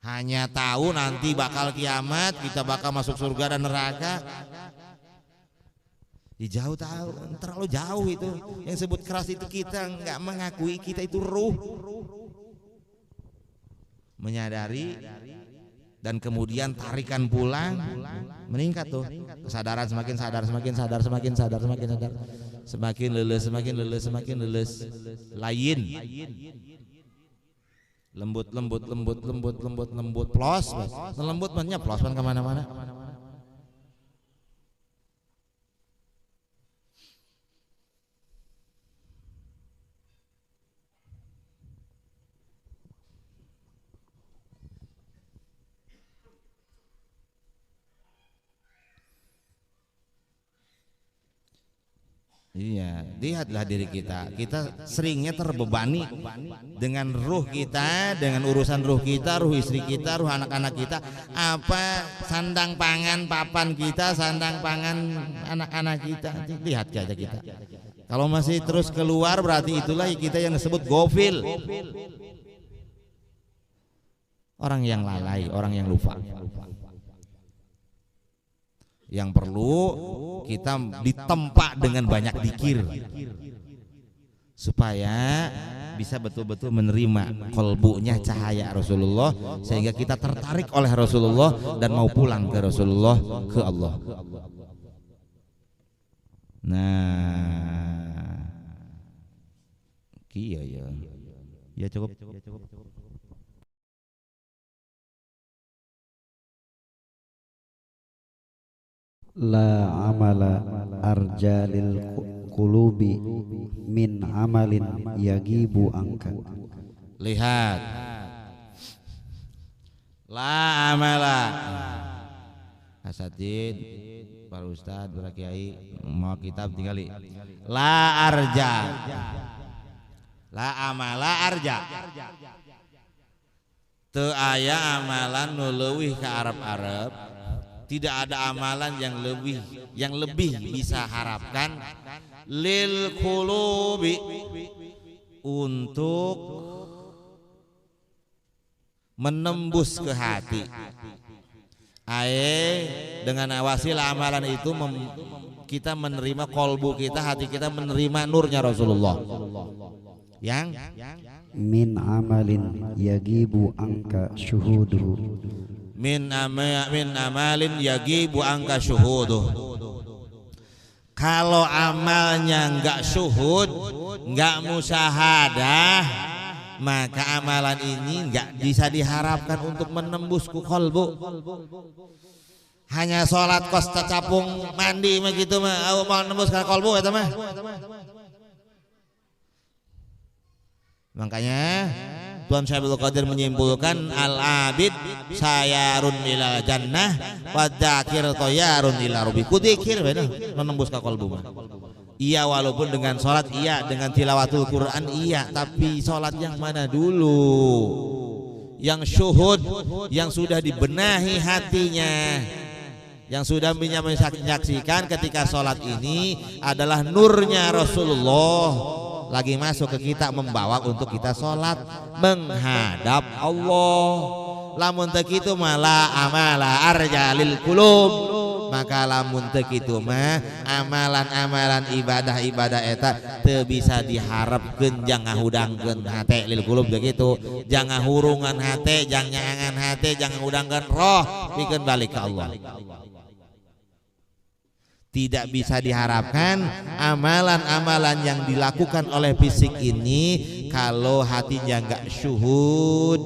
Hanya tahu nanti bakal kiamat, kita bakal masuk surga dan neraka. Jauh tahu, terlalu jauh itu. Yang sebut keras itu kita nggak mengakui kita itu ruh. Menyadari dan kemudian tarikan pulang meningkat tuh. Kesadaran semakin sadar, semakin sadar, semakin sadar, semakin sadar. Semakin leles, semakin leles, semakin leles. Lain. Lembut plos, lembut banyak plos kan kemana-mana. Iya, lihatlah diri kita. Kita seringnya terbebani dengan ruh kita, dengan urusan ruh kita, ruh istri kita, ruh anak-anak kita. Apa sandang pangan papan kita, sandang pangan anak-anak kita. Lihat aja kita. Kalau masih terus keluar berarti itulah kita yang disebut gofil. Orang yang lalai, orang yang lupa. Yang perlu kita ditempa dengan banyak dzikir supaya bisa betul-betul menerima kolbunya cahaya Rasulullah sehingga kita tertarik oleh Rasulullah dan mau pulang ke Rasulullah, ke Allah. Nah, iya ya, ya cukup. La amala arjalil qulubi min amalin yagibu angka. Lihat, la amala Asatid, para ustad, para kiai mau kitab tinggali. La arja La amala arja. Teu aya amalan nu leuwih ka Arab-Arab. Tidak ada amalan yang lebih bisa harapkan lil qulubi untuk menembus ke hati. Dengan wasilah amalan itu kita menerima kolbu kita, hati kita menerima nurnya Rasulullah. Yang min amalin yagibu angka syuhuduhu. Min amalin yagibu angka syuhuduh. Kalau amalnya enggak syuhud, enggak musyahadah, maka amalan ini enggak bisa diharapkan untuk menembus ku kolbu. Hanya sholat kos capung mandi mah gitu mah mau nembus ke kolbu eta mah. Makanya Tuan Syaikhul Qadir menyimpulkan al-abid sayarun ila jannah wa dzakir tayarun ila rabbi. Ku dzikir bener menembus ka qalbu mah. Iya walaupun dengan salat iya, dengan tilawatul Quran iya, tapi salat yang mana dulu? Yang syuhud, yang sudah dibenahi hatinya, yang sudah menyaksikan ketika salat ini adalah nurnya Rasulullah lagi masuk ke kita, membawa untuk kita sholat menghadap Allah. Lamun teu kitu malah amala arjalil qulub, maka lamun teu kitu mah amalan-amalan ibadah-ibadah eta teu bisa diharapkeun jang ngahudangkeun hate lil qulub begitu, jang ngahurungan hate, jang nyaangan hate, jang ngahudangkeun roh pikeun balik ke Allah. Tidak bisa diharapkan amalan-amalan yang dilakukan oleh fisik ini kalau hatinya enggak syuhud.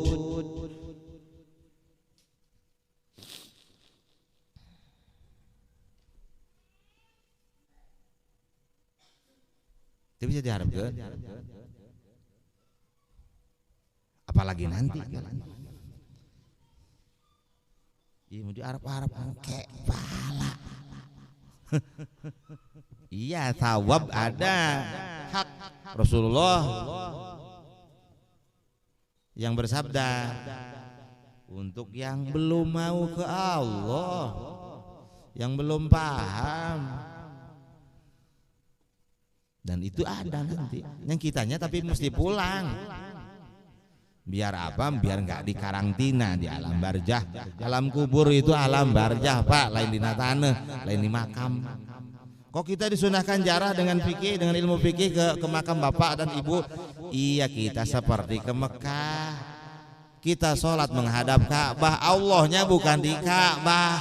Tidak bisa diharapkan. Apalagi nanti. Iya mau diharap-harap kayak pala. Iya, thawab ada, hak Rasulullah yang bersabda untuk yang belum mau ke Allah, yang belum paham, dan itu ada nanti yang kitanya tapi mesti pulang. Biar apa? Biar nggak di karantina di alam barzah. Alam kubur itu alam barzah Pak, lain di tanah, lain di makam. Kok kita disunahkan jarah dengan fikih, dengan ilmu fikih ke makam bapak dan ibu? Iya, kita seperti ke Mekah. Kita sholat menghadap Ka'bah, Allahnya bukan di Ka'bah,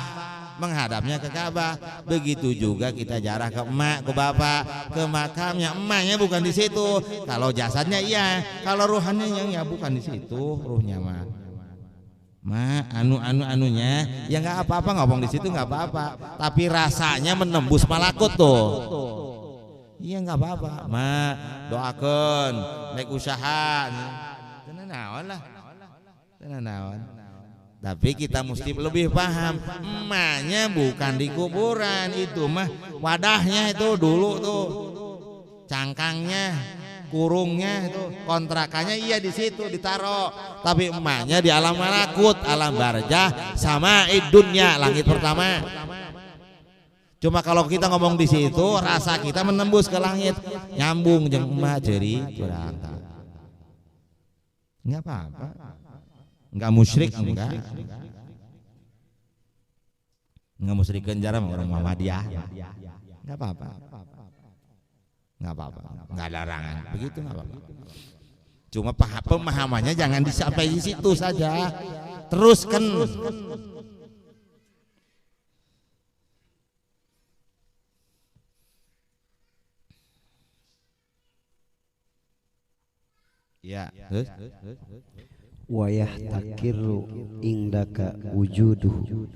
menghadapnya ke Ka'bah. Begitu juga kita jarah ke emak, ke bapak, ke makamnya, emaknya bukan di situ. Kalau jasadnya iya, kalau ruhannya ya bukan di situ, ruhnya mah. Anunya ya nggak apa-apa, ngomong di situ nggak apa-apa. Tapi rasanya menembus malakut tuh. Iya nggak apa-apa. Doakan, naik usaha. Tenanawan lah, tenanawan. Tapi kita mesti lebih paham, emaknya bukan di kuburan, itu mah wadahnya itu dulu tuh, cangkangnya, kurungnya itu, kontrakannya iya di situ ditaruh. Tapi emaknya di alam malakut, alam barzah, sama dunya, langit pertama. Cuma kalau kita ngomong di situ, rasa kita menembus ke langit, nyambung jeung emak ceuri curang. Enggak apa-apa. Enggak musyrik, enggak musyrikin jarang orang Muhammadiyah, enggak apa-apa, enggak apa-apa, enggak ada larangan, begitu enggak apa-apa. Cuma pemahamannya jangan sampai di situ saja, teruskan. Ya, wa yahtakiru indaka wujuduhu,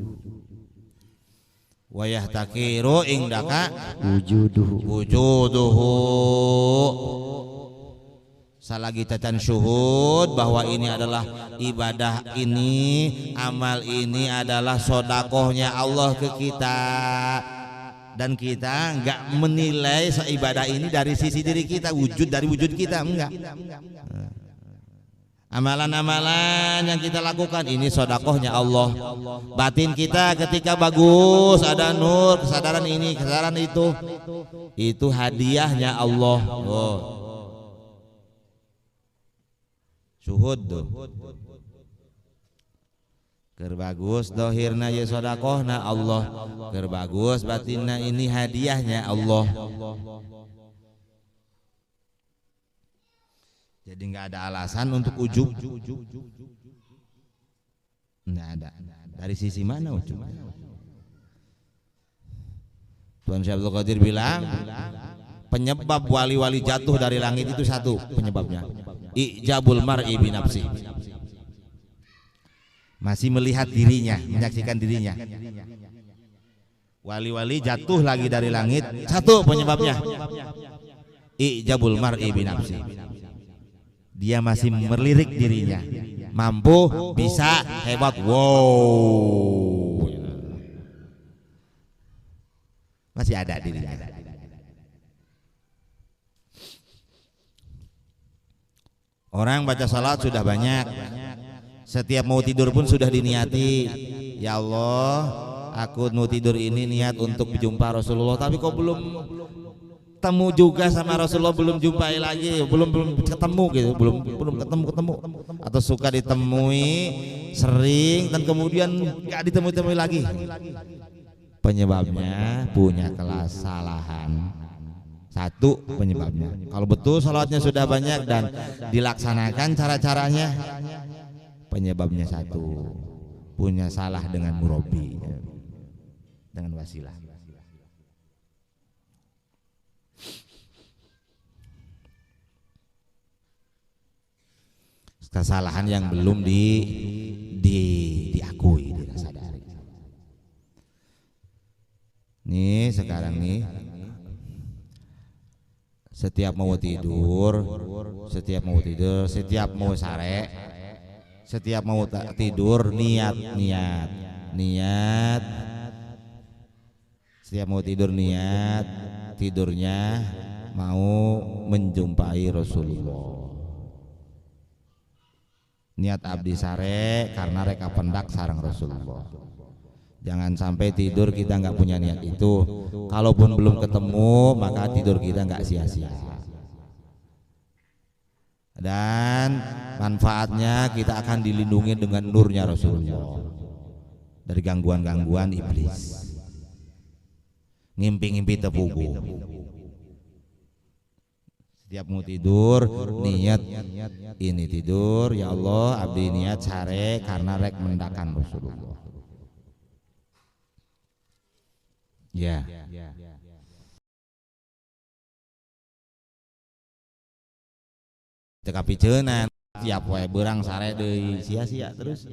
wa yahtakiru indaka wujuduhu. Salagi tatan syuhud bahwa ini adalah ibadah ini, amal ini adalah sodakohnya Allah ke kita. Dan kita enggak menilai ibadah ini dari sisi diri kita, wujud dari wujud kita, enggak. Amalan-amalan yang kita lakukan ini sodakohnya Allah. Batin kita ketika bagus, ada nur, kesadaran ini, kesadaran itu hadiahnya Allah. Oh. Syuhud tuh. Keur bagus dohirna ya sodakohna Allah. Keur bagus batinna ini hadiahnya Allah. Jadi nggak ada alasan untuk ujub. Nggak ada. Dari sisi mana ujub? Tuan Syekh Abdul Qadir bilang penyebab wali-wali jatuh dari langit itu satu penyebabnya. Ijabul mar'i bi nafsi. Masih melihat dirinya, menyaksikan dirinya. Wali-wali jatuh lagi dari langit, satu penyebabnya. Ijabul mar'i bi nafsi. Dia masih melirik dirinya, mampu, bisa, hebat, wow, masih ada dirinya. Orang baca salat sudah banyak, setiap mau tidur pun sudah diniati, ya Allah, aku mau tidur ini niat untuk berjumpa Rasulullah, tapi kok belum ketemu juga sama Rasulullah, belum jumpai lagi, belum ketemu gitu, belum ketemu atau suka ditemui sering dan kemudian nggak ditemui lagi. Penyebabnya punya kesalahan. Satu penyebabnya. Kalau betul salatnya sudah banyak dan dilaksanakan cara-caranya, penyebabnya satu, punya salah dengan murabi, dengan wasilah. Kesalahan yang belum diakui, disadari. Nih sekarang nih, setiap mau tidur, setiap mau sare, setiap mau tidur niat, setiap mau tidur niat, tidurnya mau menjumpai Rasulullah. Niat abdi sare karena reka pendak sarang Rasulullah. Jangan sampai tidur kita nggak punya niat itu. Kalaupun belum ketemu maka tidur kita nggak sia-sia. Dan manfaatnya kita akan dilindungi dengan nurnya Rasulullah dari gangguan-gangguan iblis. Ngimpi-ngimpi tepugu. Setiap mau tidur niat ini tidur, ya Allah abdi niat sare karena rek mendakan Rasulullah. Ya. Teka piceunana tiap wae beurang sare deui sia-sia terus.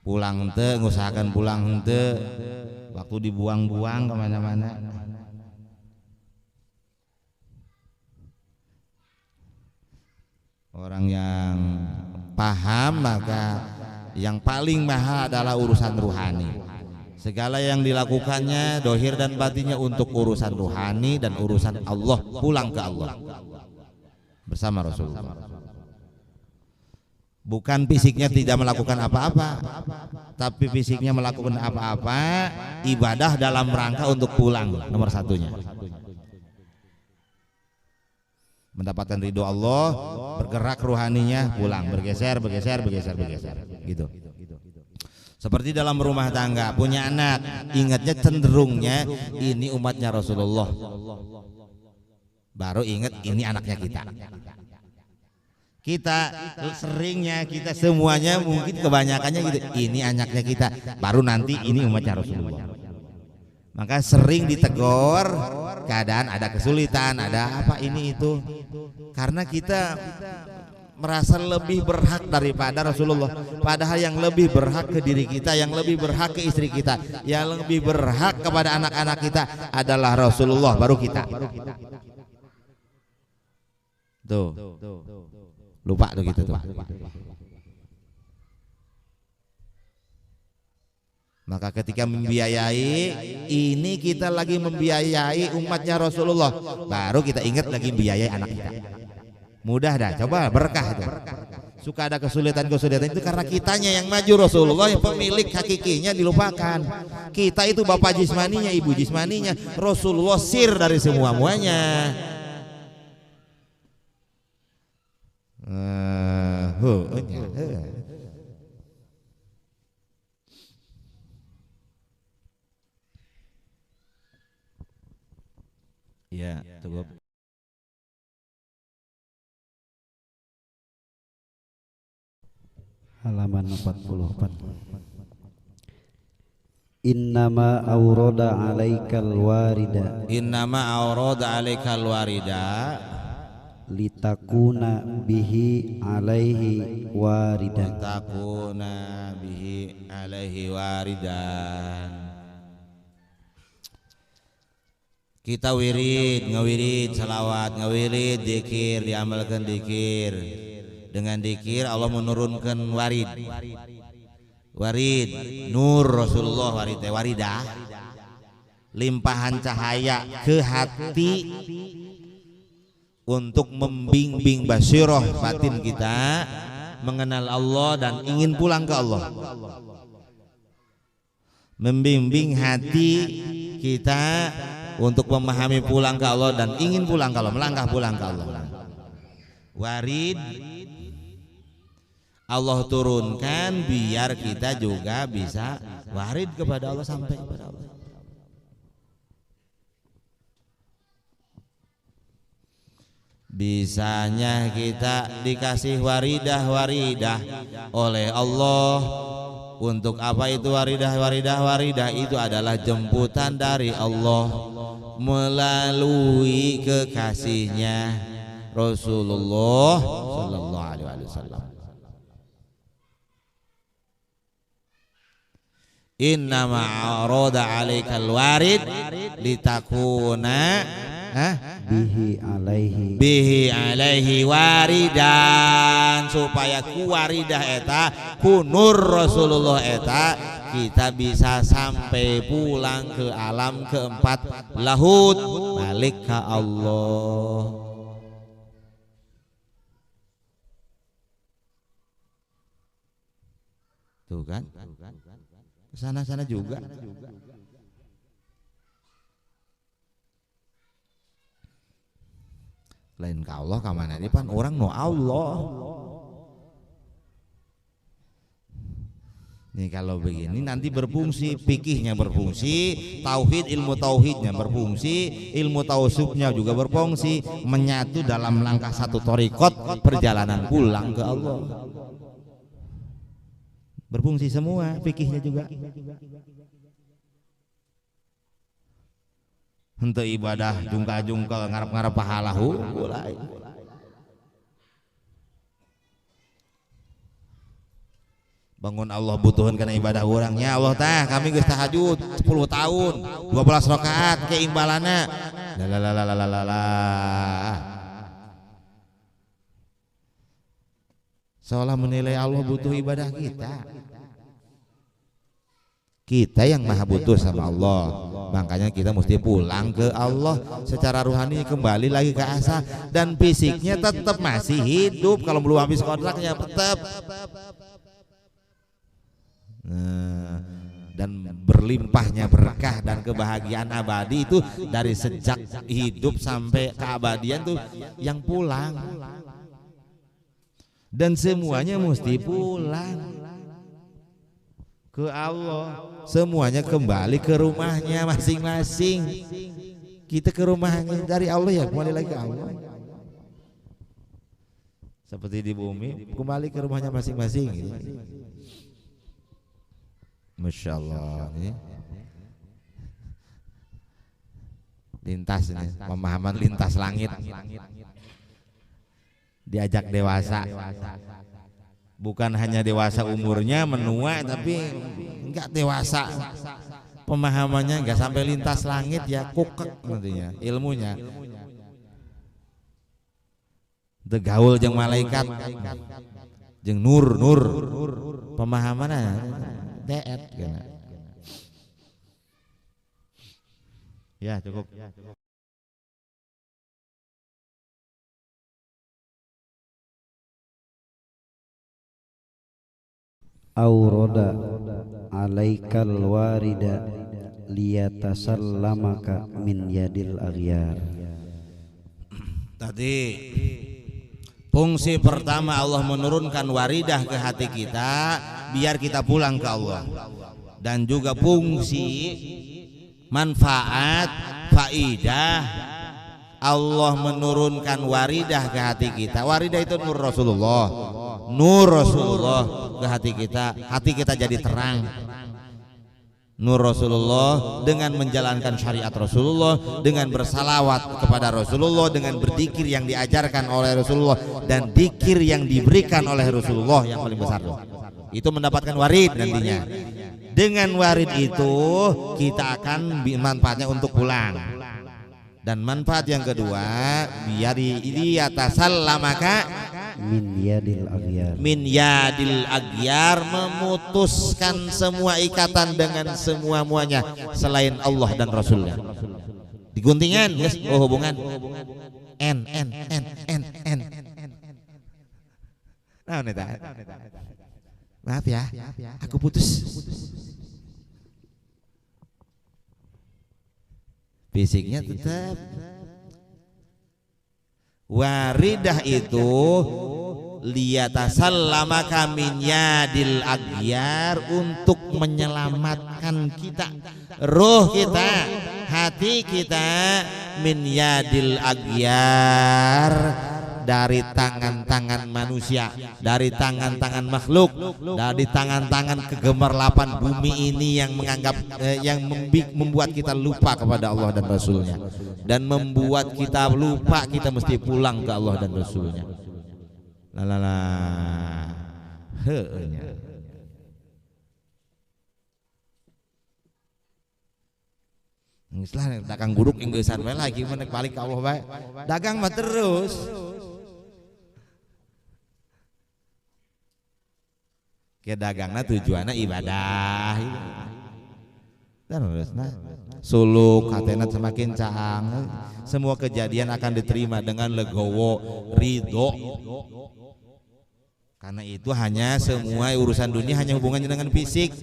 Pulang henteu, ngusahakeun pulang henteu, waktu dibuang-buang kemana-mana. Orang yang paham maka yang paling mahal adalah urusan ruhani. Segala yang dilakukannya dohir dan batinnya untuk urusan ruhani dan urusan Allah, pulang ke Allah bersama Rasulullah. Bukan fisiknya tidak melakukan apa-apa, tapi fisiknya melakukan apa-apa, ibadah dalam rangka untuk pulang, nomor satunya. Mendapatkan ridho Allah, bergerak ruhaninya, pulang, bergeser gitu. Seperti dalam rumah tangga, punya anak, ingatnya cenderungnya ini umatnya Rasulullah, baru ingat ini anaknya kita. Kita seringnya, kita semuanya mungkin kebanyakannya gitu, ini anaknya kita, baru nanti ini umatnya Rasulullah. Maka sering ditegur, keadaan ada kesulitan, ada apa ini itu, karena kita merasa lebih berhak daripada Rasulullah. Padahal yang lebih berhak ke diri kita, yang lebih berhak ke istri kita, yang lebih berhak kepada anak-anak kita adalah Rasulullah, baru kita. Tuh, lupa tuh gitu tuh. Maka ketika membiayai, ini kita lagi membiayai umatnya Rasulullah, baru kita ingat lagi membiayai anak kita. Mudah dah, coba berkah itu. Suka ada kesulitan-kesulitan itu karena kitanya yang maju, Rasulullah yang pemilik hakikinya dilupakan. Kita itu bapak jismaninya, ibu jismaninya, Rasulullah sir dari semua-muanya. Ya, coba. Halaman 44. Innama awrada alaikal warida. Innama awrada alaikal warida litakuna bihi alaihi waridan. litakuna bihi alaihi waridan. Kita wirid, ngawirid salawat, ngawirid dikir, diamalkan dikir. Dengan dikir Allah menurunkan warid. Warid, nur Rasulullah, warid, waridah, limpahan cahaya ke hati untuk membimbing basiroh batin kita mengenal Allah dan ingin pulang ke Allah. Membimbing hati kita untuk memahami pulang ke Allah dan ingin pulang ke Allah, melangkah pulang ke Allah. Warid Allah turunkan biar kita juga bisa warid kepada Allah, sampai kepada Allah. Bisanya kita dikasih waridah oleh Allah. Untuk apa itu waridah? Waridah itu adalah jemputan dari Allah melalui kekasihnya Rasulullah sallallahu alaihi wasallam. Innama arada alaikal warid litakuna bihi alaihi waridan, supaya ku waridah eta, ku nur Rasulullah eta, kita bisa sampai pulang ke alam keempat lahut, balik ke Allah. Tuh kan, sana-sana juga. Lain ka Allah ka mana di pan orang no Allah. Nih kalau begini nanti berfungsi, fikihnya berfungsi, tauhid, ilmu tauhidnya berfungsi, ilmu tausubnya juga berfungsi, menyatu dalam langkah satu thariqat perjalanan pulang ke Allah. Berfungsi semua, fikihnya juga. Untuk ibadah jungkal-jungkal ngarep-ngarep pahalahu mulai. Bangun Allah butuhan karena ibadah orangnya Allah tah kami geus tahajud 10 tahun 12 rakaat ke imbalana seolah menilai Allah butuh ibadah kita yang maha butuh sama Allah. Makanya kita mesti pulang ke Allah secara rohani, kembali lagi ke asa, dan fisiknya tetap masih hidup. Kalau belum habis kontraknya tetap. Nah, dan berlimpahnya berkah dan kebahagiaan abadi itu dari sejak hidup sampai keabadian tuh yang pulang. Dan semuanya mesti pulang ke Allah, semuanya kembali ke rumahnya masing-masing. Kita ke rumahnya dari Allah ya kembali lagi ke Allah. Seperti di bumi kembali ke rumahnya masing-masing. Masya Allah, ini lintas ini, pemahaman lintas langit. Diajak dewasa. Bukan hanya dewasa umurnya menua, tapi enggak dewasa pemahamannya, enggak sampai lintas langit ya, kukek nantinya ilmunya. Degaul jeung malaikat jeung nur pemahamannya teet kana. Ya, cukup. Aurada alaikal warida liyatasallamaka min yadil aghyar. Tadi fungsi pertama Allah menurunkan waridah ke hati kita biar kita pulang ke Allah. Dan juga fungsi manfaat faidah Allah menurunkan waridah ke hati kita. Waridah itu nur Rasulullah. Nur Rasulullah ke hati kita jadi terang. Nur Rasulullah dengan menjalankan syariat Rasulullah, dengan bersalawat kepada Rasulullah, dengan berzikir yang diajarkan oleh Rasulullah dan zikir yang diberikan oleh Rasulullah yang paling besar. Itu mendapatkan warid nantinya. Dengan warid itu kita akan manfaatnya untuk pulang. Dan manfaat yang kedua biar liyatasallamaka min yadil aghyar. Min yadil aghyar, memutuskan semua ikatan dengan semua muanya selain Allah dan Rasulnya. Diguntingan yes, oh hubungan n. Nah, neta. Maaf ya, aku putus. Fisiknya tetap. Waridah itu liyatasallamaka min yadil aghyar, untuk menyelamatkan kita, ruh kita, hati kita, min yadil aghyar, dari tangan-tangan manusia, dari tangan-tangan makhluk, dari tangan-tangan kegemerlapan bumi ini yang menganggap membuat kita lupa kepada Allah dan Rasulnya, dan membuat kita lupa kita mesti pulang ke Allah dan Rasulnya. Lalala heunya. Ngislah dagang guruk ingeusan we lagi menek balik ke Allah bae. Dagang mah terus. Ke dagangna tujuanna ibadah. Dan terusna suluk hatena semakin caang, semua kejadian akan diterima dengan legowo, ridho. Karena itu hanya semua urusan dunia hanya hubungannya dengan fisik,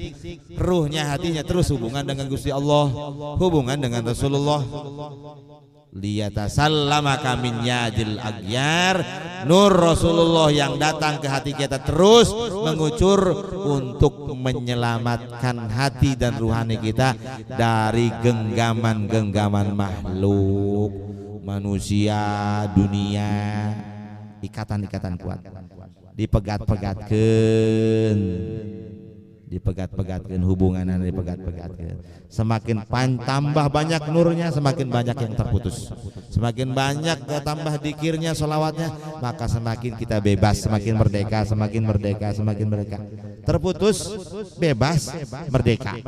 ruhnya, hatinya terus hubungan dengan Gusti Allah, hubungan dengan Rasulullah. Liyatasallamaka min yadil aghyar, nur Rasulullah yang datang ke hati kita terus mengucur untuk menyelamatkan hati dan ruhani kita dari genggaman-genggaman makhluk, manusia, dunia, ikatan-ikatan kuat. Dipegat-pegatkan hubungan, dipegat-pegatkan. Semakin tambah banyak nurnya, semakin banyak yang terputus. Semakin banyak tambah dikirnya, sholawatnya, maka semakin kita bebas, semakin merdeka, semakin merdeka, semakin merdeka. Terputus, bebas, merdeka.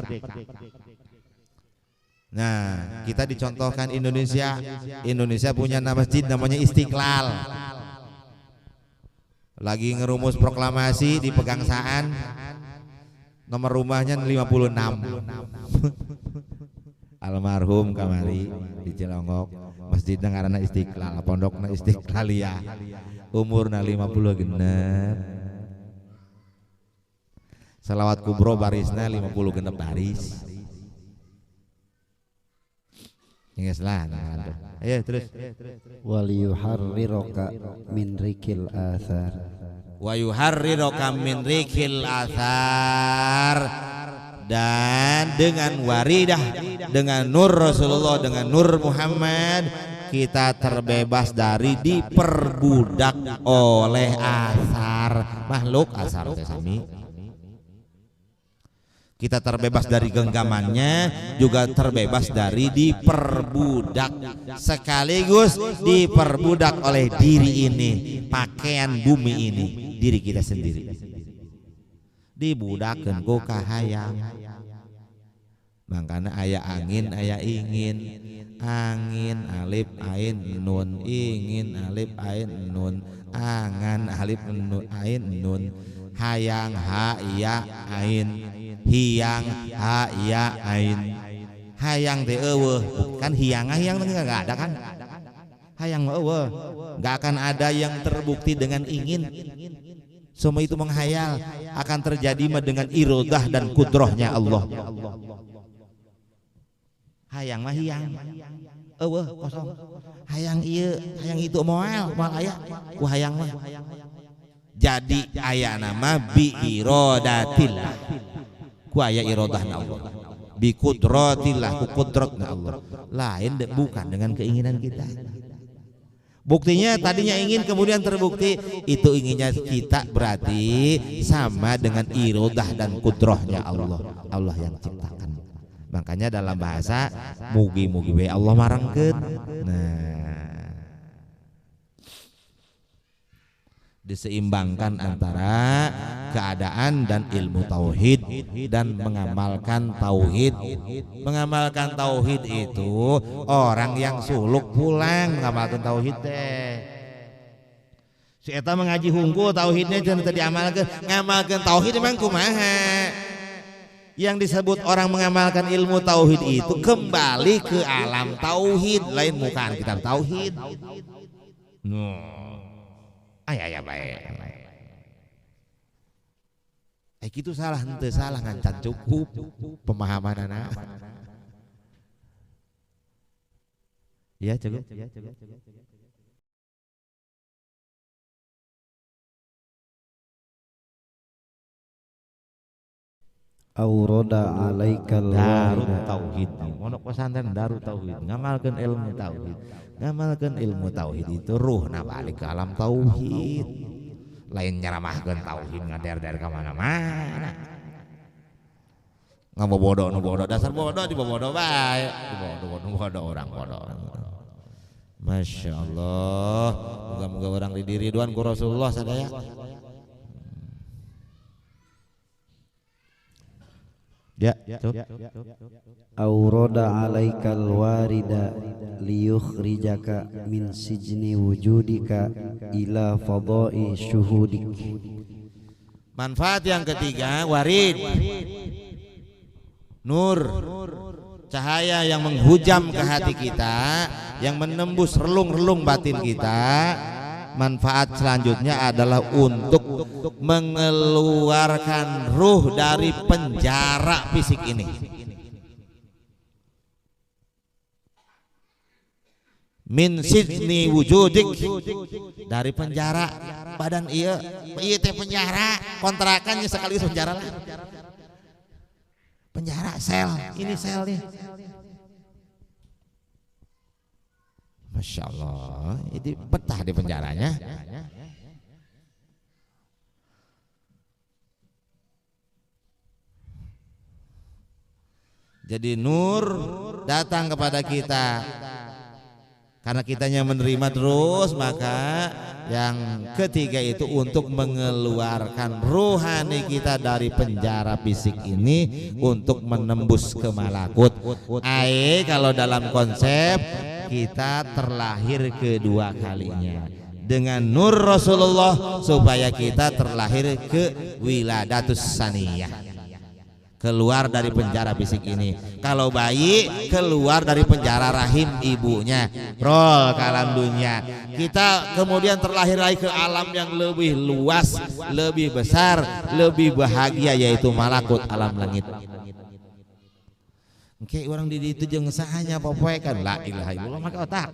Nah, kita dicontohkan Indonesia punya masjid namanya Istiqlal. Lagi ngerumus proklamasi di Pegangsaan, nomor rumahnya 56. Almarhum kamari di Cilongok, masjidna ngaranna Istiqlal, pondokna Istiqlaliyah, umurna 50 genep. Salawat kubro barisna 50 genep baris. Ingatlah, ayo terus. Wal yuharriroka min rikil athar. Wa yuharriroka min rikil athar, dan dengan waridah, dengan nur Rasulullah, dengan nur Muhammad, kita terbebas dari diperbudak oleh asar makhluk. Asar sami, kita terbebas dari genggamannya, juga terbebas dari diperbudak, sekaligus diperbudak oleh diri ini, pakaian bumi ini, diri kita sendiri. Dibudakeun ku kahayang. Makana aya angin, aya ingin. Angin alif ain nun, ingin alif ain nun, angan alif nun ain nun, hayang ha ya ain, hiang ha ya ain. Hayang teh eueuh kan hiang nggak ada kan, hayang nggak akan ada yang terbukti dengan ingin. Semua itu menghayal, akan terjadi dengan iradah dan kudrohnya Allah. Hayang mah hiang, kosong. Hayang hayang itu moal aya, ku hayang mah. Jadi aya nama bi iradatillah, ku aya iradahna Allah, bi kudratillah, ku kudratna Allah. Lain bukan dengan keinginan kita. Buktinya tadinya ingin kemudian terbukti, itu inginnya kita berarti sama dengan iradah dan kudrohnya Allah. Allah yang ciptakan. Makanya dalam bahasa mugi-mugi we Allah marangkeun. Nah, diseimbangkan antara keadaan dan ilmu tauhid dan mengamalkan tauhid. Mengamalkan tauhid itu orang yang suluk pulang mengamalkan tauhid teh. Si eta mengaji hungkul tauhidnya jangan tadi amalkan, ngamalkan tauhid memang kumaha. Yang disebut orang mengamalkan ilmu tauhid itu kembali ke alam tauhid, lain bukan kitab tauhid. Aya baik. Gitu salah henteu salah ngancan cukup pemahamanana. Ya cukup. Aurada alaikal Darut tauhid, pondok pesantren Darut Tauhid, ngamalkeun ilmu tauhid. Ngamalkeun ilmu tauhid itu ruhna balik ke alam tauhid. Lain nyaramahkeun tauhid ngader-der ka mana-mana. Ngabobodo nu bodoh, dasar bodoh dibobodo bae. Dibodoh orang bodoh. Masya Allah, moga-moga orang diri ridwan ku Rasulullah sadaya. Ya, aurada alaikal warida liyukhrijaka min sijni wujudika ila fadai syuhudik. Manfaat yang ketiga, warid, nur, cahaya yang menghujam ke hati kita, yang menembus relung-relung batin kita. Manfaat selanjutnya adalah untuk mengeluarkan ruh dari penjara fisik ini. Min sijni wujudik, dari penjara badan iya teh penjara, kontrakannya sekaligus penjara lah. Penjara sel, ini sel nih. Masya Allah, ini betah di penjaranya. Jadi nur datang kepada kita karena kitanya menerima terus, maka yang ketiga itu untuk mengeluarkan rohani kita dari penjara fisik ini untuk menembus ke malakut. Kalau dalam konsep kita terlahir kedua kalinya dengan nur Rasulullah supaya kita terlahir ke wiladatus saniyah, keluar dari penjara fisik ini. Kalau bayi keluar dari penjara rahim ibunya, roll ke alam dunia. Kita kemudian terlahir lagi ke alam yang lebih luas, lebih besar, lebih bahagia, yaitu malakut, alam langit. Oke, orang di itu jeung sahanya popoe kan la ilaha illallah maka otak.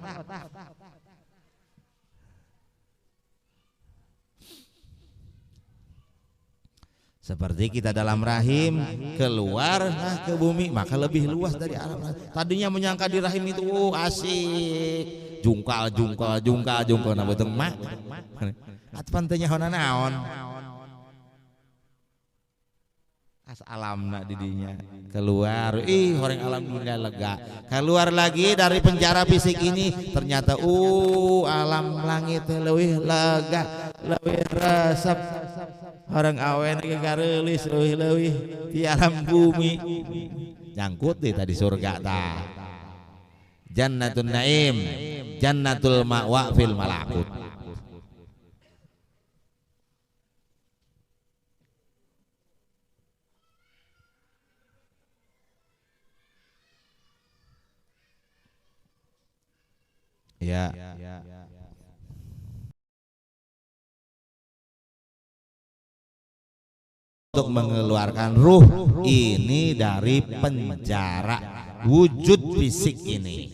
Seperti kita dalam rahim keluar ke bumi, maka lebih luas dari alam. Tadinya menyangka di rahim itu asik, jungkal na beuteung mak. Atpan teh nyaho naon. As alamna didinya keluar, horeng alam dunia lega. Keluar lagi dari penjara fisik ini, ternyata alam langit leuwih lega, leuwih resep. Orang awen ge gareulis leuwih di alam bumi. Nyangkut deh tadi surga tah. Jannatul Naim, Jannatul Ma'wa fil Malakut. Ya. Untuk mengeluarkan ruh ini dari penjara wujud fisik ini.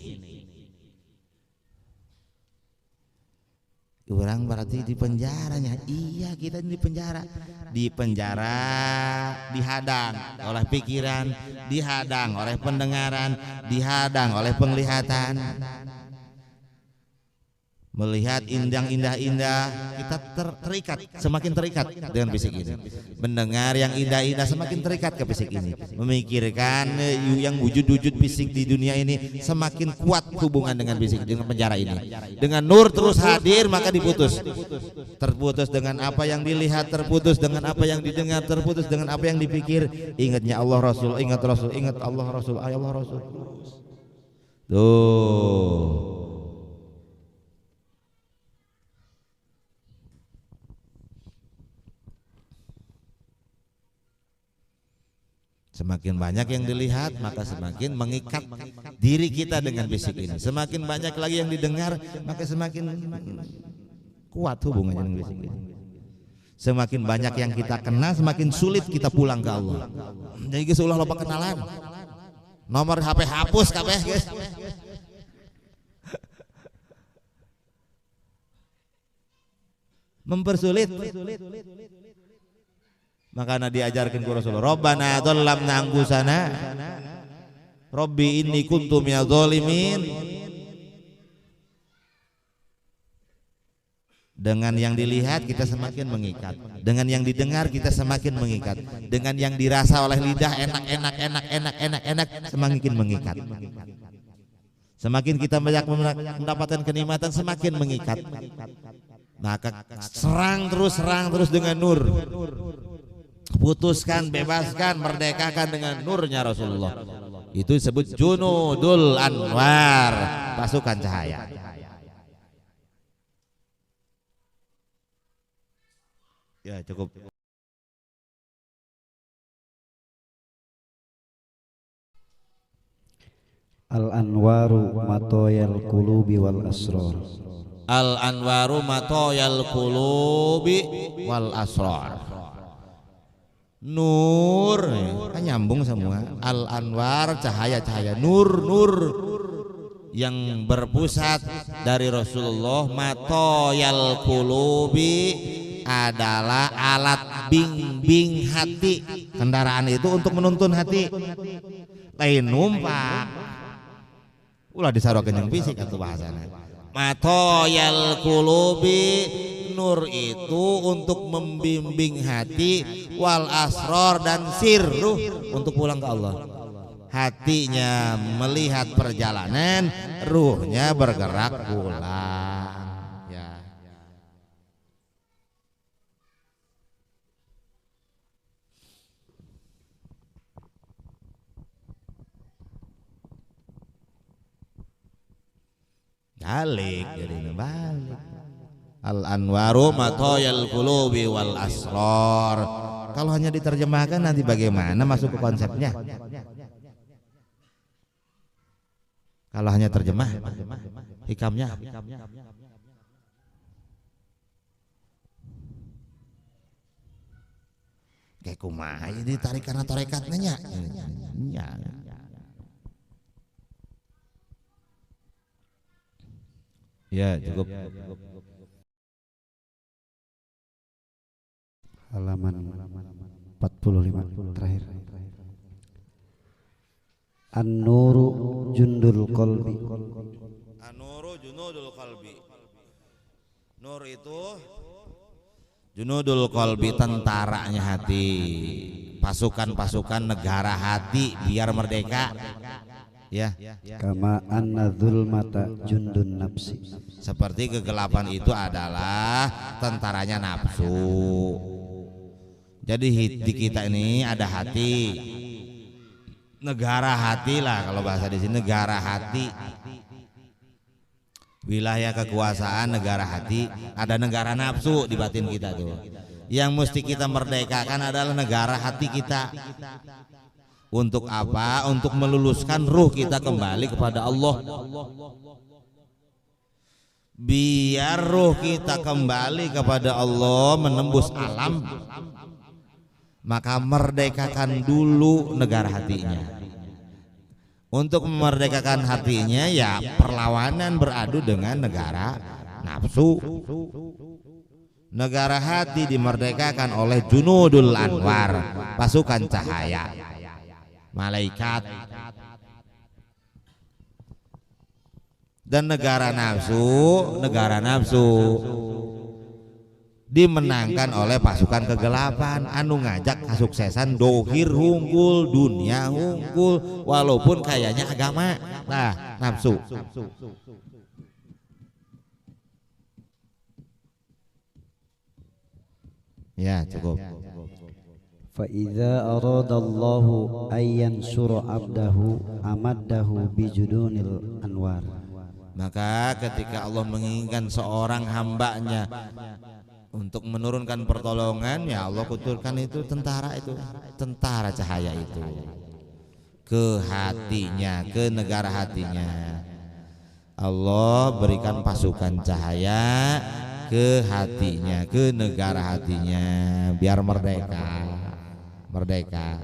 Orang berarti di penjaranya. Iya, kita di penjara. Di penjara dihadang oleh pikiran, dihadang oleh pendengaran, dihadang oleh penglihatan. Melihat indah-indah, kita terikat, semakin terikat dengan fisik ini. Mendengar yang indah-indah, semakin terikat ke fisik ini. Memikirkan yang wujud-wujud fisik di dunia ini, semakin kuat hubungan dengan fisik, dengan penjara ini. Dengan nur terus hadir, maka diputus. Terputus dengan apa yang dilihat, terputus dengan apa yang didengar, terputus dengan apa yang dipikir. Ingatnya Allah Rasul, ingat Rasul, ingat Allah Rasul, Allah Rasul. Tuh. Semakin banyak yang dilihat, maka semakin mengikat diri kita dengan fisik ini. Semakin banyak lagi yang didengar, maka semakin kuat hubungannya dengan fisik ini. Semakin banyak yang kita kenal, semakin sulit kita pulang ke Allah. Jadi seolah lupa kenalan. Nomor HP hapus kabeh, guys. Mempersulit. Makanya diajarkan ku Rasulullah, Rabbana dhallamna anfusana Rabbi inni kuntu minadh dhalimin. Dengan yang dilihat kita semakin mengikat, dengan yang didengar kita semakin mengikat, dengan yang dirasa oleh lidah enak semakin mengikat. Semakin kita banyak mendapatkan kenikmatan semakin mengikat. Maka serang terus dengan nur. Putuskan, bebaskan, merdekakan dengan nurnya Rasulullah. Itu disebut junudul anwar, pasukan cahaya. Ya cukup. Al-anwaru matoyal qulubi wal asrar. Al-anwaru matoyal qulubi wal asrar. Nur, kan nyambung semua. Al-anwar cahaya-cahaya, nur yang berpusat dari Rasulullah. Matoyal qulubi adalah alat bimbing hati. Kendaraan itu untuk menuntun hati. Lain numpak. Ulah disarokeun yang fisik atuh bahasana. Matoyal qulubi, nur itu untuk membimbing hati, wal asror dan sirruh untuk pulang ke Allah. Hatinya melihat perjalanan, ruhnya bergerak pulang. Ya. Balik, jadi balik. Al-anwaru matoyal qulubi wal asrar. Kalau hanya diterjemahkan nanti bagaimana masuk ke konsepnya? Kalau hanya terjemah, hikamnya. Kayak kumaha ditarik karena tarekatnya nya. Ya cukup. Halaman 45 terakhir. An-nuru jundul qalbi. An-nuru junudul qalbi. Nur itu junudul qalbi, tentaranya hati, pasukan-pasukan negara hati biar merdeka. Ya. Kama anna dzulmata jundun nafsi. Seperti kegelapan itu adalah tentaranya nafsu. Jadi di kita ini ada hati, negara hati lah kalau bahasa di sini, negara hati. Wilayah kekuasaan negara hati, ada negara nafsu di batin kita tuh. Yang mesti kita merdekakan adalah negara hati kita. Untuk apa? Untuk meluluskan ruh kita kembali kepada Allah. biar ruh kita kembali kepada Allah, menembus alam, maka merdekakan dulu negara hatinya. Untuk memerdekakan hatinya ya perlawanan beradu dengan negara nafsu. Negara hati dimerdekakan oleh junudul anwar, pasukan cahaya, malaikat. Dan negara nafsu dimenangkan oleh pasukan kegelapan anu ngajak kesuksesan dohir hunggul, dunia hunggul, walaupun kayaknya agama. Nah, nafsu. Ya, cukup. فإذا أراد الله أن ينصر عبده أمده بجنون الأنوار. Maka ketika Allah menginginkan seorang hambanya untuk menurunkan pertolongan, ya Allah kuturkan itu tentara cahaya itu ke hatinya, ke negara hatinya. Allah berikan pasukan cahaya ke hatinya, ke negara hatinya, biar merdeka.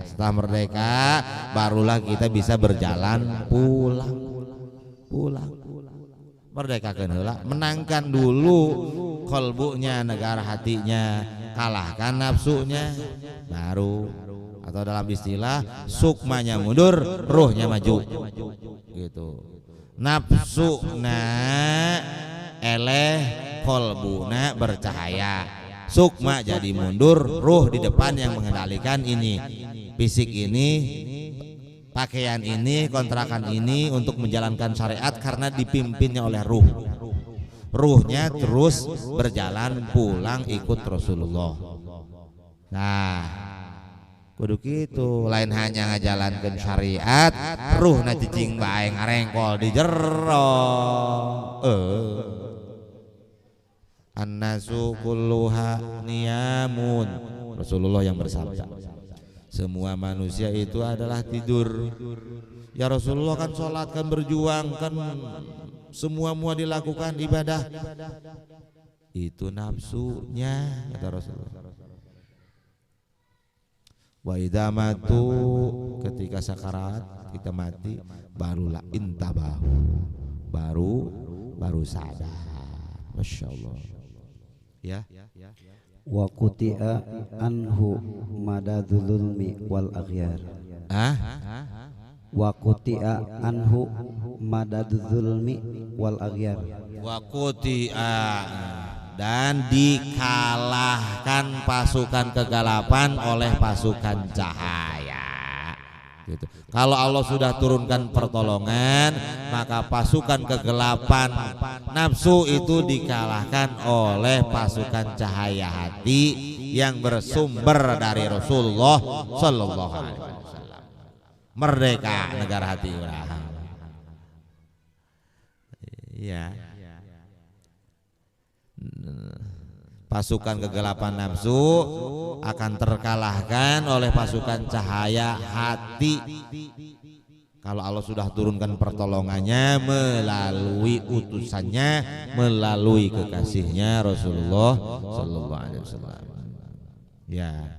Setelah merdeka barulah kita bisa berjalan pulang. Merdekakan heula, menangkan dulu kolbunya, negara hatinya, kalahkan nafsunya, baru, atau dalam istilah sukmanya mundur, ruhnya maju, gitu. Nafsuna eleh, kolbuna bercahaya, sukma jadi mundur, ruh di depan yang mengendalikan ini, fisik ini, pakaian ini, kontrakan ini untuk menjalankan syariat karena dipimpinnya oleh ruh. Ruhnya terus berjalan pulang ikut Rasulullah. Nah, kudu kitu, lain hanya ngajalankan syariat, ruh na cicing bae ngarengkol di jero. Annasu kulluha niyamun. Rasulullah yang bersabda, semua manusia itu adalah tidur. Ya Rasulullah, kan sholat, kan berjuang, kan semua dilakukan ibadah. Itu nafsunya, kata Rasulullah. Wa idza matu, ketika sakarat kita mati, barulah intabahu, baru sadar. Masya Allah. Ya. Wa quti'a anhu madadul zulmi wal aghyar. Wa quti'a anhu madadul zulmi wal aghyar. Wa quti'a, dan dikalahkan pasukan kegelapan oleh pasukan cahaya. Gitu. Kalau Allah sudah turunkan pertolongan, maka pasukan kegelapan nafsu itu dikalahkan oleh pasukan cahaya hati yang bersumber dari Rasulullah Sallallahu Alaihi Wasallam. Merdeka negara hati orang. Ya. Pasukan kegelapan nafsu akan terkalahkan oleh pasukan cahaya hati kalau Allah sudah turunkan pertolongannya melalui utusannya, melalui kekasihnya Rasulullah Sallallahu Alaihi Wasallam. Ya.